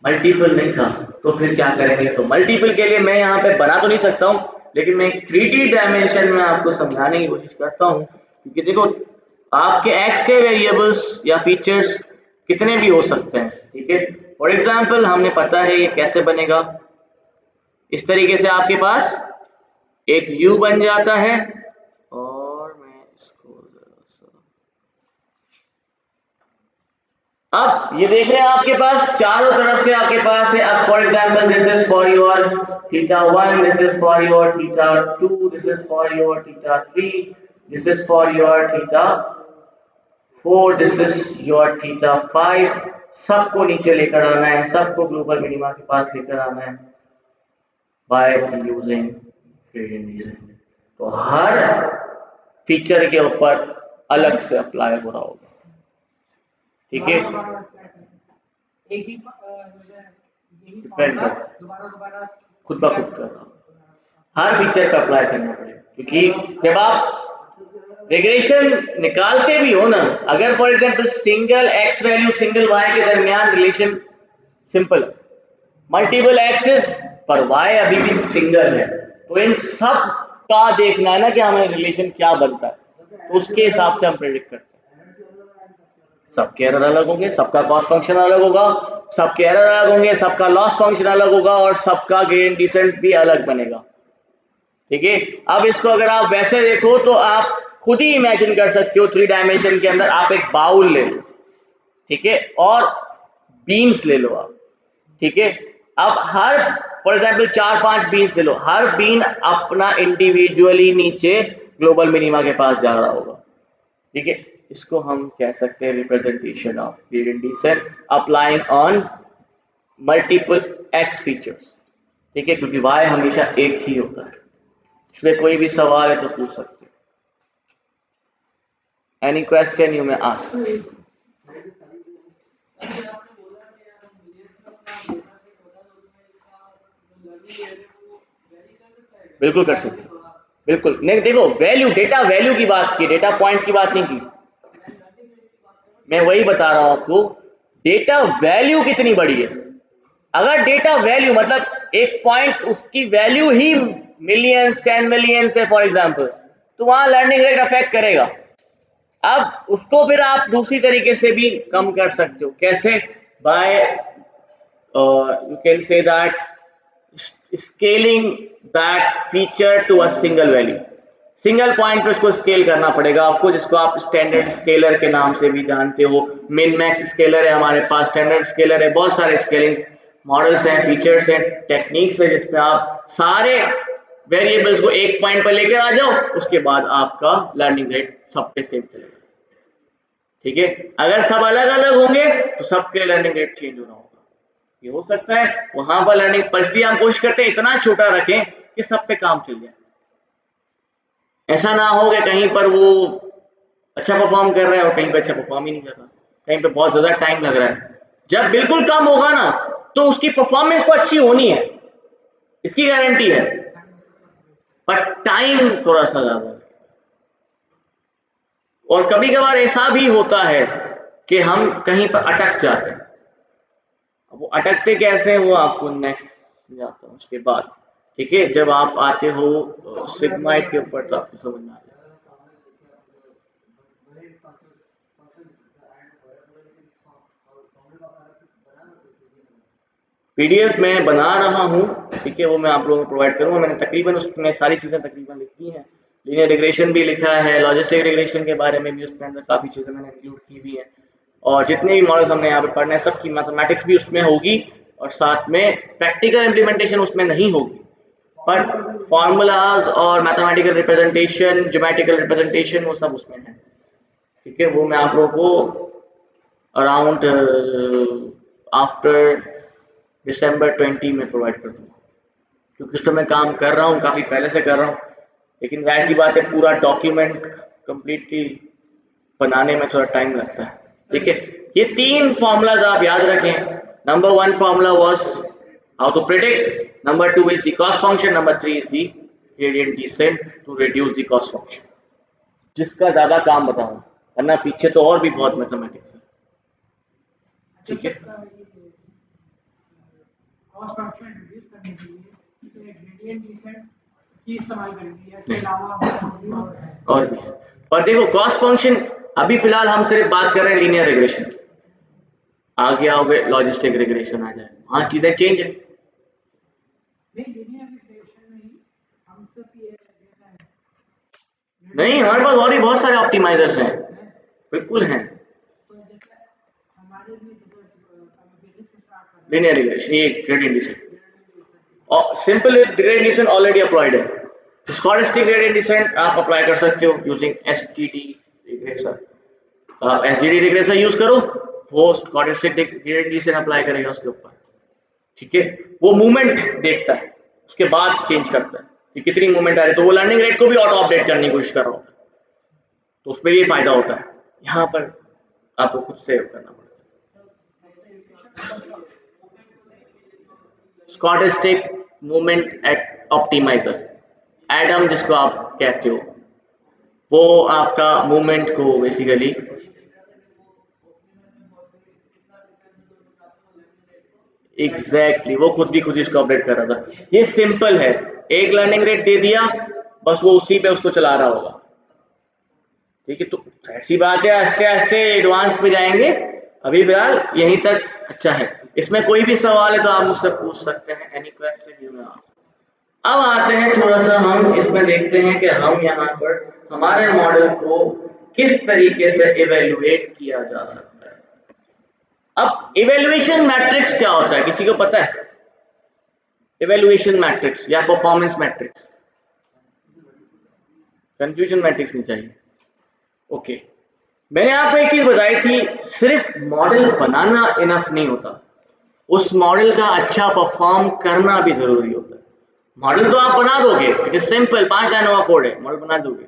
मल्टीपल नहीं था। तो फिर क्या करेंगे, तो मल्टीपल के लिए मैं यहाँ पे बना तो नहीं सकता हूँ, लेकिन मैं 3D डायमेंशन में आपको समझाने की कोशिश करता हूँ। क्योंकि देखो आपके एक्स के वेरिएबल्स या फीचर्स कितने भी हो सकते हैं, ठीक है। फॉर एग्जाम्पल हमने पता है ये कैसे बनेगा, इस तरीके से आपके पास एक u बन जाता है, और मैं इसको अब ये देख रहे हैं आपके पास चारों तरफ से आपके पास है। अब for example this is for your θ1, this is for your θ2, this is for your θ3, this is for your θ4, this is your θ5। सबको नीचे लेकर आना है, सबको ग्लोबल मिनिमा के पास लेकर आना है बाय यूजिंग ग्रेडियंट डिसेंट। तो हर फीचर के ऊपर अलग से अप्लाई हो रहा होगा, ठीक है। खुद ब खुद करना, हर फीचर का अप्लाई करना पड़ेगा। क्योंकि जब आप रिग्रेशन निकालते भी हो ना, अगर for example single X value single Y के दरमियान रिलेशन सिंपल है, मल्टीपल एक्सेस पर वाई अभी भी सिंगल है, तो इन सब का देखना है ना कि हमें रिलेशन क्या बनता है, तो उसके हिसाब से हम प्रेडिक्ट करते हैं। सबके एरर अलग होंगे, सबका कॉस्ट फंक्शन अलग होगा, सबके एरर अलग होंगे, सबका लॉस फंक्शन अलग होगा, और सबका ग्रेडियंट डिसेंट भी अलग बनेगा, ठीक है। अब इसको अगर आप वैसे देखो तो आप खुद ही इमेजिन कर सकते हो, 3 डायमेंशन के अंदर आप एक बाउल ले लो, ठीक है, और बीन्स ले लो आप, ठीक है। अब हर फॉर एग्जांपल 4-5 बीन्स ले लो, हर बीन अपना इंडिविजुअली नीचे ग्लोबल मिनिमा के पास जा रहा होगा, ठीक है। इसको हम कह सकते हैं representation of gradient descent applying on multiple x features, ठीक है, क्योंकि वाई हमेशा एक ही होता है। इसमें कोई भी सवाल है तो पूछ सकते हो। Any question you may ask. बिल्कुल कर सकते हो, बिल्कुल नहीं। देखो वैल्यू, डेटा वैल्यू की बात की, डेटा पॉइंट्स की बात नहीं की। मैं वही बता रहा हूं आपको, डेटा वैल्यू कितनी बड़ी है। अगर डेटा वैल्यू मतलब एक पॉइंट उसकी वैल्यू ही मिलियंस 10 मिलियंस है फॉर एग्जांपल, तो वहां लर्निंग रेट अफेक्ट करेगा। अब उसको फिर आप दूसरी तरीके से भी कम कर सकते हो, कैसे, by you can say that scaling that feature to a single value. Single point पे उसको स्केल करना पड़ेगा आपको, जिसको आप स्टैंडर्ड स्केलर के नाम से भी जानते हो। मिन मैक्स स्केलर है हमारे पास, स्टैंडर्ड स्केलर है, बहुत सारे स्केलिंग मॉडल्स हैं, फीचर्स हैं, टेक्निक्स है, जिसपे आप सारे वेरिएबल्स को एक पॉइंट पर लेकर आ जाओ, उसके बाद आपका लर्निंग रेट सब पे सेम चलेगा, ठीक है। अगर सब अलग अलग होंगे तो सबके लर्निंग रेट चेंज होना होगा। ये हो सकता है वहां पर लर्निंग, पर इसलिए हम कोशिश करते हैं इतना छोटा रखें कि सब पे काम चल जाए। ऐसा ना हो कि कहीं पर वो अच्छा परफॉर्म कर रहा है और कहीं पे अच्छा परफॉर्म ही नहीं कर रहा, कहीं पे बहुत ज्यादा टाइम लग रहा है। जब बिल्कुल कम होगा ना तो उसकी परफॉर्मेंस को अच्छी होनी है, इसकी गारंटी है, पर टाइम थोड़ा सा ज्यादा है। और कभी कभार ऐसा भी होता है कि हम कहीं पर अटक जाते हैं। अब वो अटकते कैसे हैं वो आपको नेक्स्ट जाता हूँ उसके बाद, ठीक है। जब आप आते हो सिग्माइड के ऊपर तो आपको समझ में आ जाएगा। पीडीएफ मैं बना रहा हूँ, ठीक है, वो मैं आप लोगों को प्रोवाइड करूँगा। मैंने तकरीबन उसमें सारी चीज़ें तकरीबन लिखी हैं, लीनियर रिग्रेशन भी लिखा है, लॉजिस्टिक रिग्रेशन के बारे में भी उसके अंदर काफ़ी चीज़ें मैंने इंक्लूड की हुई हैं, और जितने भी मॉडल्स हमने यहाँ पे पढ़ने हैं सबकी मैथमेटिक्स भी उसमें होगी, और साथ में प्रैक्टिकल इम्प्लीमेंटेशन उसमें नहीं होगी, बट फार्मूलाज और मैथमेटिकल रिप्रेजेंटेशन, ज्योमेट्रिकल रिप्रेजेंटेशन वो सब उसमें है, ठीक है। वो मैं आप लोगों को अराउंड आफ्टर दिसंबर 20 में प्रोवाइड कर दूँगा, क्योंकि उस पर मैं काम कर रहा हूँ, काफ़ी पहले से कर रहा हूँ, लेकिन जाहिर सी बात है पूरा डॉक्यूमेंट कम्प्लीटली बनाने में थोड़ा टाइम लगता है, ठीक है। ये 3 फार्मूलाज आप याद रखें। Number 1 formula was how to predict, number 2 is the cost function, number 3 is the gradient descent to reduce the cost function, जिसका ज़्यादा काम बताऊँ, वरना पीछे तो और भी बहुत मैथमेटिक्स है, ठीक है। कॉस्ट फंक्शन रिड्यूस करने के लिए ग्रेडियंट डिसेंट की इस्तेमाल करेंगे, इसके अलावा और भी है। और देखो कॉस्ट फंक्शन अभी फिलहाल हम सिर्फ बात कर रहे हैं लीनियर रिग्रेशन की, आगे आओगे लॉजिस्टिक रिग्रेशन आ जाए, वहाँ चीज़ें चेंज है। नहीं, हमारे पास और भी बहुत सारे ऑप्टिमाइजर्स हैं, बिल्कुल हैं। लीनियर रिग्रेशन, ये ग्रेडियंट डिसेंट, और simple gradient descent already applied है। स्टोकेस्टिक ग्रेडियंट डिसेंट आप अप्लाई कर सकते हो यूजिंग एसजीडी रिग्रेसर। आप एसजीडी रिग्रेसर यूज करो, वो स्टोकेस्टिक ग्रेडियंट डिसेंट अप्लाई करेगा उसके ऊपर, ठीक है। वो मूवमेंट देखता है, उसके बाद चेंज करता है कि कितनी मूवमेंट आ रही है, तो वो लर्निंग रेट को भी ऑटो अपडेट करने की कोशिश कर रहा होता है, तो उस पर ये फायदा होता है। यहाँ पर आपको खुद से करना पड़ता है। Stochastic movement at optimizer, Adam जिसको आप कहते हो, वो आपका मूवमेंट को बेसिकली एग्जैक्टली वो खुद इसको अपडेट कर रहा था। ये सिंपल है, एक लर्निंग रेट दे दिया, बस वो उसी पे उसको चला रहा होगा, ठीक है। तो ऐसी बात है, आस्ते आस्ते एडवांस पे जाएंगे, अभी फिलहाल यहीं तक अच्छा है। इसमें कोई भी सवाल है तो आप मुझसे पूछ सकते हैं, any question you may ask. अब आते हैं थोड़ा सा हम इसमें देखते हैं कि हम यहाँ पर हमारे मॉडल को किस तरीके से इवेल्युएट किया जा सकता है। अब इवेल्युएशन मैट्रिक्स क्या होता है, किसी को पता है? इवेल्युएशन मैट्रिक्स या परफॉर्मेंस मैट्रिक्स, कंफ्यूजन मैट्रिक्स नहीं चाहिए, ओके। मैंने आपको एक चीज बताई थी, सिर्फ मॉडल बनाना इनफ नहीं होता, उस मॉडल का अच्छा परफॉर्म करना भी जरूरी होता है। मॉडल तो आप बना दोगे, इट इज सिंपल, 5 लाइनों का कोड है, मॉडल बना दोगे,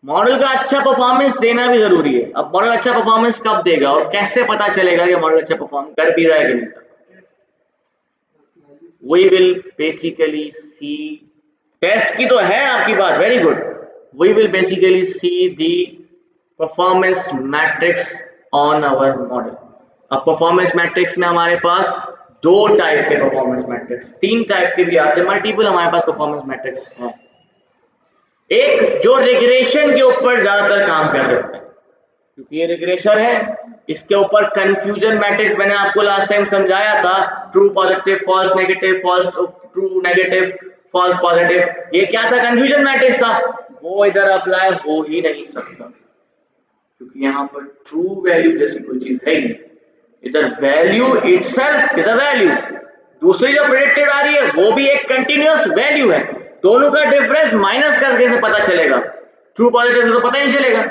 मॉडल का अच्छा परफॉर्मेंस देना भी जरूरी है। अब मॉडल अच्छा परफॉर्मेंस कब देगा और कैसे पता चलेगा कि मॉडल अच्छा परफॉर्म कर भी रहा है कि नहीं कर रहा? We will basically see, test की तो है आपकी बात, very good. We will basically see the performance metrics on our model. अब परफॉर्मेंस मैट्रिक्स में हमारे पास 2 टाइप के परफॉर्मेंस मैट्रिक्स, 3 टाइप के भी आते हैं, मल्टीपल हमारे पास परफॉर्मेंस मैट्रिक्स हैं। एक जो रिग्रेशन के ऊपर ज्यादातर काम कर रहे होते हैं, क्योंकि ये रिग्रेशन है, इसके ऊपर कंफ्यूजन मैट्रिक्स मैंने आपको लास्ट टाइम समझाया था, true positive false negative false true negative false positive, ये क्या था? कंफ्यूजन मैट्रिक्स था। वो इधर अप्लाई हो ही नहीं सकता, क्योंकि यहाँ पर ट्रू वैल्यू जैसी कोई चीज है ही नहीं, इधर value itself is a value, दूसरी जो प्रेडिक्टेड आ रही है वो भी एक कंटिन्यूअस वैल्यू है, दोनों का डिफरेंस माइनस करके से पता चलेगा, ट्रू पॉजिटिव से तो पता ही नहीं चलेगा।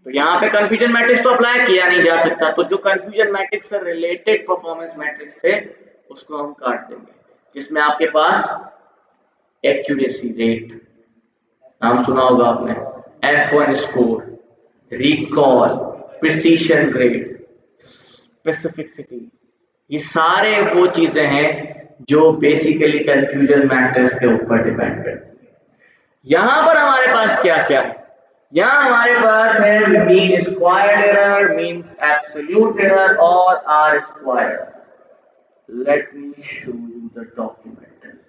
तो यहाँ पे कंफ्यूजन मैट्रिक्स तो अप्लाई किया नहीं जा सकता, तो जो कंफ्यूजन मैट्रिक्स से रिलेटेड परफॉर्मेंस मैट्रिक्स थे उसको हम काट देंगे, जिसमें आपके पास एक्यूरेसी रेट, नाम सुना होगा आपने, F1 score, recall, precision grade, specificity, ये सारे वो चीजें हैं जो बेसिकली कंफ्यूजन मैट्रिक्स के ऊपर डिपेंड करती है। यहां पर हमारे पास क्या क्या है? यहाँ हमारे पास है mean square error, means absolute error और R square. Let me show you the document,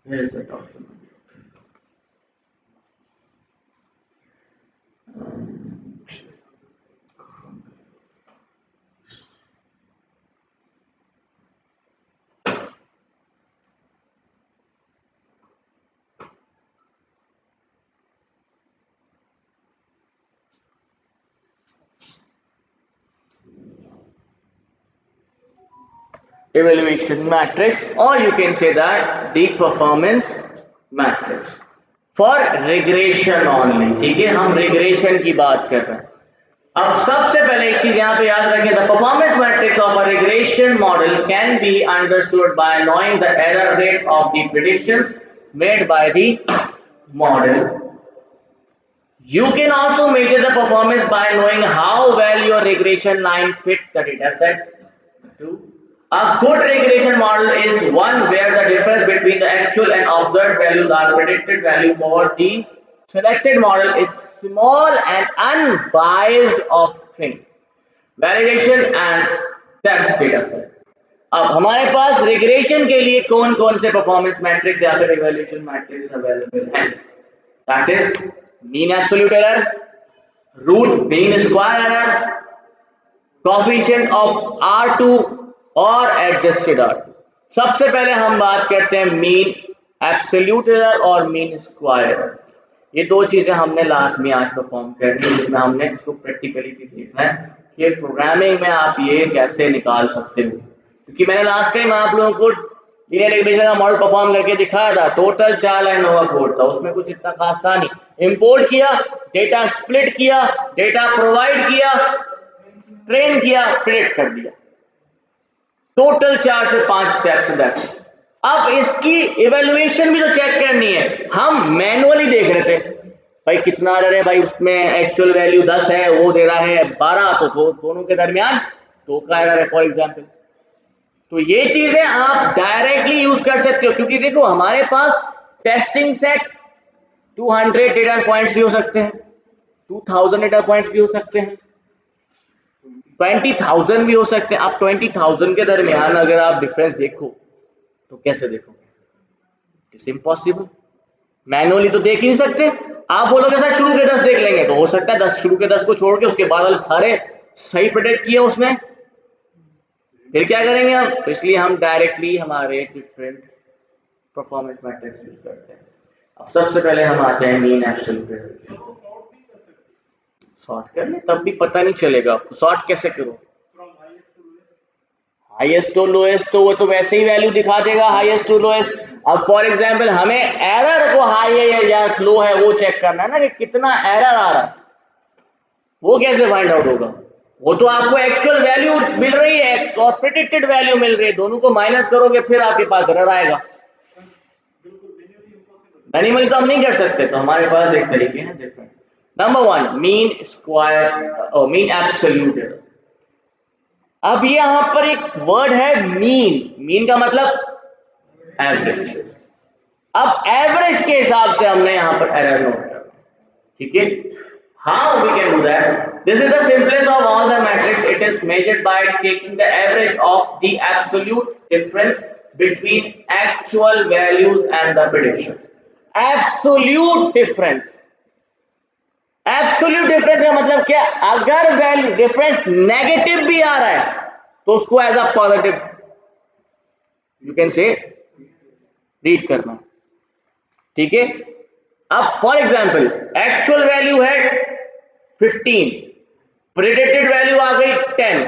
here is the document. evaluation matrix, or you can say that the performance matrix for regression only. ठीक है, हम regression की बात कर रहे हैं. अब सबसे पहले एक चीज यहाँ पे याद रखें, the performance matrix of a regression model can be understood by knowing the error rate of the predictions made by the model. You can also measure the performance by knowing how well your regression line fit the data set. 2. A good regression model is one where the difference between the actual and observed values are predicted value for the selected model is small and unbiased of thing, validation and test data set. अब हमारे पास regression के लिए कौन कौन से performance metrics या फिर evaluation metrics available हैं? That is mean absolute error, root mean square error, coefficient of R2 और एडजस्टेड R2. सबसे पहले हम बात करते हैं मीन एब्सोल्यूट एरर और मीन स्क्वायर एरर. ये दो चीजें हमने लास्ट में आज परफॉर्म करनी है, जिसमें हमने इसको प्रैक्टिकली भी देखना है कि प्रोग्रामिंग में आप ये कैसे निकाल सकते हो. क्योंकि मैंने लास्ट टाइम आप लोगों को लीनियर रिग्रेशन का मॉडल परफॉर्म करके दिखाया था, टोटल 4 लाइन नोवा कोड था, उसमें कुछ इतना खास था नहीं. इंपोर्ट किया, डेटा स्प्लिट किया, डेटा प्रोवाइड किया, ट्रेन किया, प्रेडिक्ट कर दिया. टोटल 4 से 5 स्टेप्स दैट. अब इसकी इवैल्यूएशन भी तो चेक करनी है. हम मैनुअली देख रहे थे भाई कितना एरर है, भाई उसमें एक्चुअल वैल्यू 10 है, वो दे रहा है 12, तो दोनों के दरमियान 2 का एरर है फॉर एग्जांपल. तो ये चीजें आप डायरेक्टली यूज कर सकते हो, क्योंकि देखो हमारे पास टेस्टिंग सेट 200 डेटा पॉइंट्स भी हो सकते हैं, 2000 डेटा पॉइंट्स भी हो सकते हैं, 20,000 भी हो सकते हैं. आप 20,000 के दरमियान अगर आप डिफरेंस देखो तो कैसे देखोगे? It's impossible. मैनुअली तो देख ही नहीं सकते. आप बोलोगे सर शुरू के 10 देख लेंगे, तो हो सकता है 10 शुरू के 10 को छोड़ के उसके बाद वाले सारे सही प्रेडिक्ट किए उसमें, फिर क्या करेंगे हम? तो इसलिए हम डायरेक्टली हमारे डिफरेंट परफॉर्मेंस मैट्रिक्स यूज करते हैं. अब सबसे पहले हम आते हैं मीन एब्सोल्यूट एरर. सॉर्ट कर ले तब भी पता नहीं चलेगा आपको. सॉर्ट कैसे करो? हाईएस्ट टू लोएस्ट, तो वो तो वैसे ही वैल्यू दिखा देगा हाईएस्ट टू लोएस्ट. अब फॉर एग्जांपल हमें एरर को हाई है या लो है वो चेक करना है ना, कि कितना एरर आ रहा है. वो कैसे फाइंड आउट होगा? वो तो आपको एक्चुअल वैल्यू मिल रही है और प्रेडिक्टेड वैल्यू मिल रही है, दोनों को माइनस करोगे फिर आपके पास एरर आएगा. मैन्युअली तो हम नहीं कर सकते, तो हमारे पास एक तरीके हैं डिफरेंट. नंबर 1 मीन स्क्वायर और मीन एब्सोल्यूट एरर. अब यहां पर एक वर्ड है मीन. मीन का मतलब एवरेज. अब एवरेज के हिसाब से हमने यहां पर एरर नोट करना. ठीक है, how we can do that? This is the simplest of all the matrices. It is measured by taking the average of the absolute difference between actual values and the predictions. Absolute difference. Absolute difference का मतलब क्या? अगर value difference negative भी आ रहा है तो उसको as a positive you can say read करना. ठीक है. अब फॉर एग्जांपल एक्चुअल वैल्यू है 15, प्रेडिक्टेड वैल्यू आ गई 10,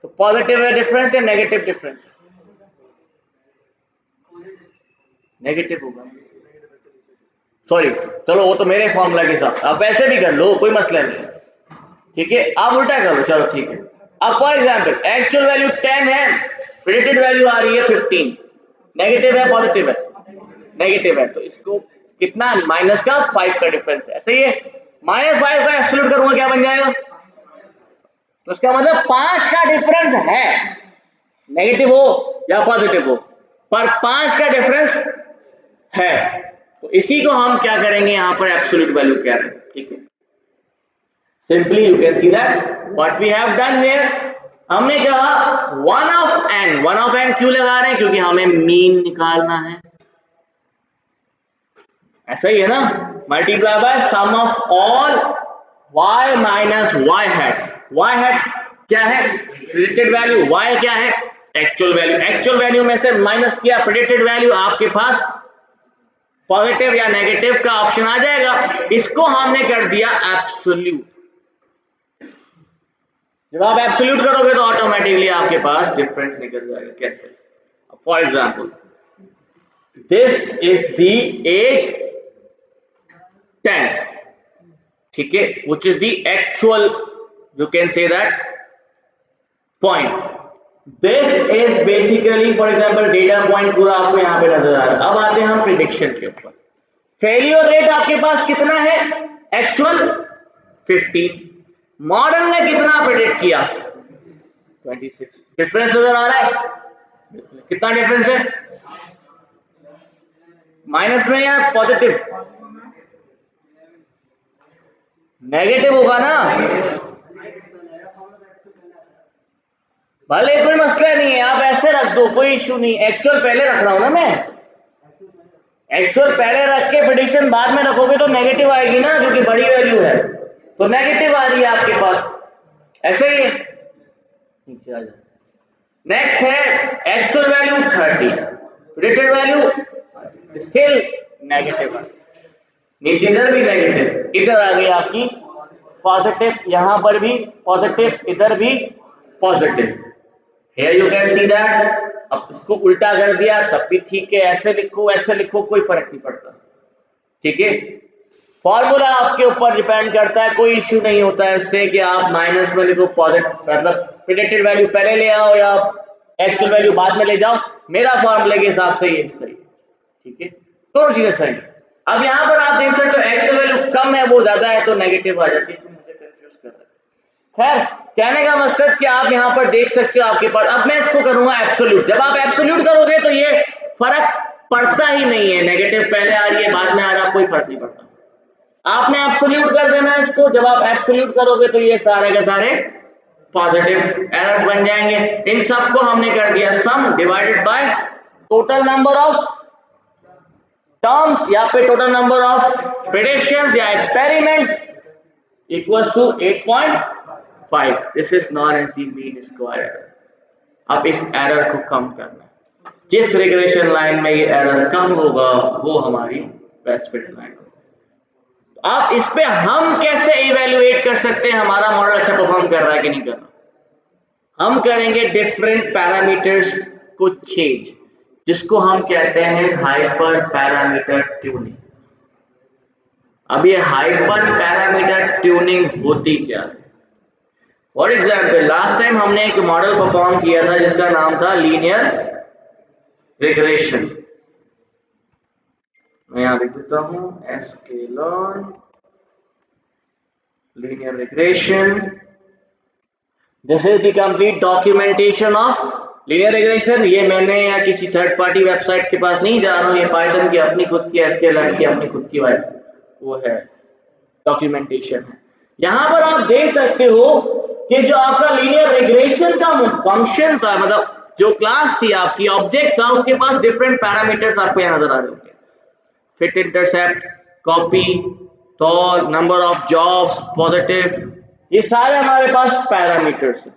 तो पॉजिटिव है डिफरेंस या नेगेटिव डिफरेंस? नेगेटिव होगा. सॉरी, चलो वो तो मेरे फॉर्मूला के साथ, आप वैसे भी कर लो, कोई मसला नहीं. ठीक है, आप उल्टा कर लो, चलो ठीक है. अब फॉर एग्जांपल एक्चुअल वैल्यू 10 है, प्रेडिक्टेड वैल्यू आ रही है 15, नेगेटिव है पॉजिटिव है? नेगेटिव है, तो इसको कितना माइनस का 5 का डिफरेंस है. ऐसे ही है, -5 का एब्सोल्यूट करूंगा क्या बन जाएगा? तो इसका मतलब 5 का डिफरेंस है, नेगेटिव हो या पॉजिटिव हो, पर 5 का डिफरेंस है. तो इसी को हम क्या करेंगे यहां पर एब्सोल्यूट वैल्यू कह रहे हैं. ठीक है, simply you can see that what we have done here. हमने कहा 1 ऑफ n. 1 ऑफ n क्यों लगा रहे हैं? क्योंकि हमें मीन निकालना है. ऐसा ही है ना, multiply by sum of all y minus y hat. y hat क्या है? Predicted value. y क्या है? Actual value. एक्चुअल वैल्यू में से माइनस किया प्रेडिक्टेड वैल्यू, आपके पास पॉजिटिव या नेगेटिव का ऑप्शन आ जाएगा. इसको हमने कर दिया एब्सोल्यूट. जब आप एब्सोल्यूट करोगे तो ऑटोमेटिकली आपके पास डिफरेंस निकल जाएगा। कैसे? For example this is the as 10, ठीक है, which is the actual, you can say that point. This is basically for example data point पूरा आपको यहां पे नजर आ रहा है। अब आते हैं हम प्रिडिक्शन के ऊपर। फेलियर रेट आपके पास कितना है? एक्चुअल 15, मॉडल ने कितना प्रेडिक्ट किया? 26। डिफरेंस नजर आ रहा है? कितना डिफरेंस है? माइनस में या पॉजिटिव? नेगेटिव होगा ना, भले कोई मसला नहीं है, आप ऐसे रख दो, कोई इश्यू नहीं। एक्चुअल पहले रख रहा हूं ना मैं, एक्चुअल पहले रख के प्रेडिक्शन बाद में रखोगे तो नेगेटिव आएगी ना, क्योंकि बड़ी वैल्यू है तो नेगेटिव आ रही है आपके पास, ऐसे ही है। नीचे आ जाए। नेक्स्ट है actual value 30, predicted value still negative, नीचे इधर भी नेगेटिव, इधर आ गई आपकी पॉजिटिव, यहां पर भी पॉजिटिव, इधर भी positive. Here you can see that. अब इसको उल्टा कर दिया तब भी ठीक है, ऐसे लिखो कोई फर्क नहीं पड़ता, ठीक है। फॉर्मूला आपके ऊपर डिपेंड करता है, कोई इश्यू नहीं होता है इससे कि आप माइनस में लिखो पॉजिटिव, मतलब प्रेडिक्टेड वैल्यू पहले ले आओ या एक्चुअल वैल्यू बाद में ले जाओ, मेरा फॉर्मूले के हिसाब से ये सही है, ठीक है, दोनों चीजें सही। अब यहां पर आप देख सकते हो एक्चुअल वैल्यू कम है, वो ज्यादा है तो नेगेटिव आ जाती है, तो मुझे कंफ्यूज कर रहा है। खैर, कहने का मकसद कि आप यहां पर देख सकते हो आपके पास। अब मैं इसको करूंगा एब्सोल्यूट। जब आप एब्सोल्यूट करोगे तो ये फर्क पड़ता ही नहीं है, नेगेटिव पहले आ रही है बाद में आ रहा, कोई फर्क नहीं पड़ता। आपने एब्सोल्यूट कर देना है इसको। जब आप एब्सोल्यूट करोगे तो ये सारे के सारे पॉजिटिव एरर्स बन जाएंगे। इन सबको हमने कर दिया sum divided by total number of terms या फिर टोटल नंबर ऑफ प्रेडिक्शंस या experiments equals to 8.5। This is known as the mean square error. अब इस एरर को कम करना है, जिस रिग्रेशन लाइन में ये एरर कम होगा वो हमारी बेस्ट फिट लाइन होगी। अब इस पे हम कैसे इवेल्युएट कर सकते हैं हमारा मॉडल अच्छा परफॉर्म कर रहा है कि नहीं कर रहा? हम करेंगे डिफरेंट पैरामीटर्स को चेंज, जिसको हम कहते हैं हाइपर पैरामीटर ट्यूनिंग। अब ये हाइपर पैरामीटर ट्यूनिंग होती क्या है? फॉर एग्जाम्पल लास्ट टाइम हमने एक मॉडल परफॉर्म किया था जिसका नाम था लीनियर रिग्रेशन। मैं यहां लिख देता हूं एस्केलॉन linear regression. This is the complete documentation of linear regression। ये मैंने या किसी थर्ड पार्टी वेबसाइट के पास नहीं जा रहा हूँ, ये पाइथन की अपनी खुद की एस्केलॉन की अपनी खुद की वो है डॉक्यूमेंटेशन है। यहाँ पर आप देख सकते हो कि जो आपका लीनियर रिग्रेशन का फंक्शन था, मतलब जो क्लास थी आपकी, ऑब्जेक्ट था, उसके पास डिफरेंट पैरामीटर्स आपको यहाँ नजर आ रहे होंगे। फिट, इंटरसेप्ट, कॉपी, तो नंबर ऑफ जॉब्स, पॉजिटिव, ये सारे हमारे पास पैरामीटर्स हैं।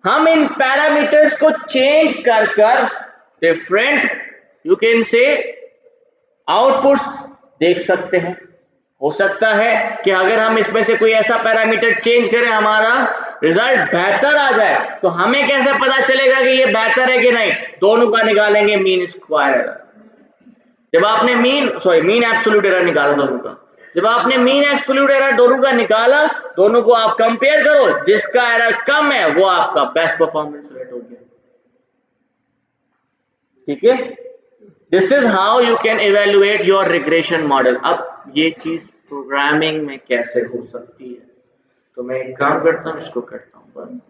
हम इन पैरामीटर्स को चेंज कर कर डिफरेंट यू कैन से आउटपुट्स देख सकते हैं। हो सकता है कि अगर हम इसमें से कोई ऐसा पैरामीटर चेंज करें हमारा रिजल्ट बेहतर आ जाए, तो हमें कैसे पता चलेगा कि ये बेहतर है कि नहीं? दोनों का निकालेंगे मीन स्क्वायर एरर। जब आपने मीन एब्सोल्यूट एरर निकाला दोनों का, जब आपने मीन एब्सोल्यूट एरर दोनों का निकाला, दोनों को आप कंपेयर करो, जिसका एरर कम है वो आपका बेस्ट परफॉर्मेंस रेट हो गया, ठीक है। This is how you can evaluate your regression model. अब ये चीज प्रोग्रामिंग में कैसे हो सकती है, तो मैं एक काम करता हूं, इसको करता हूं बंद।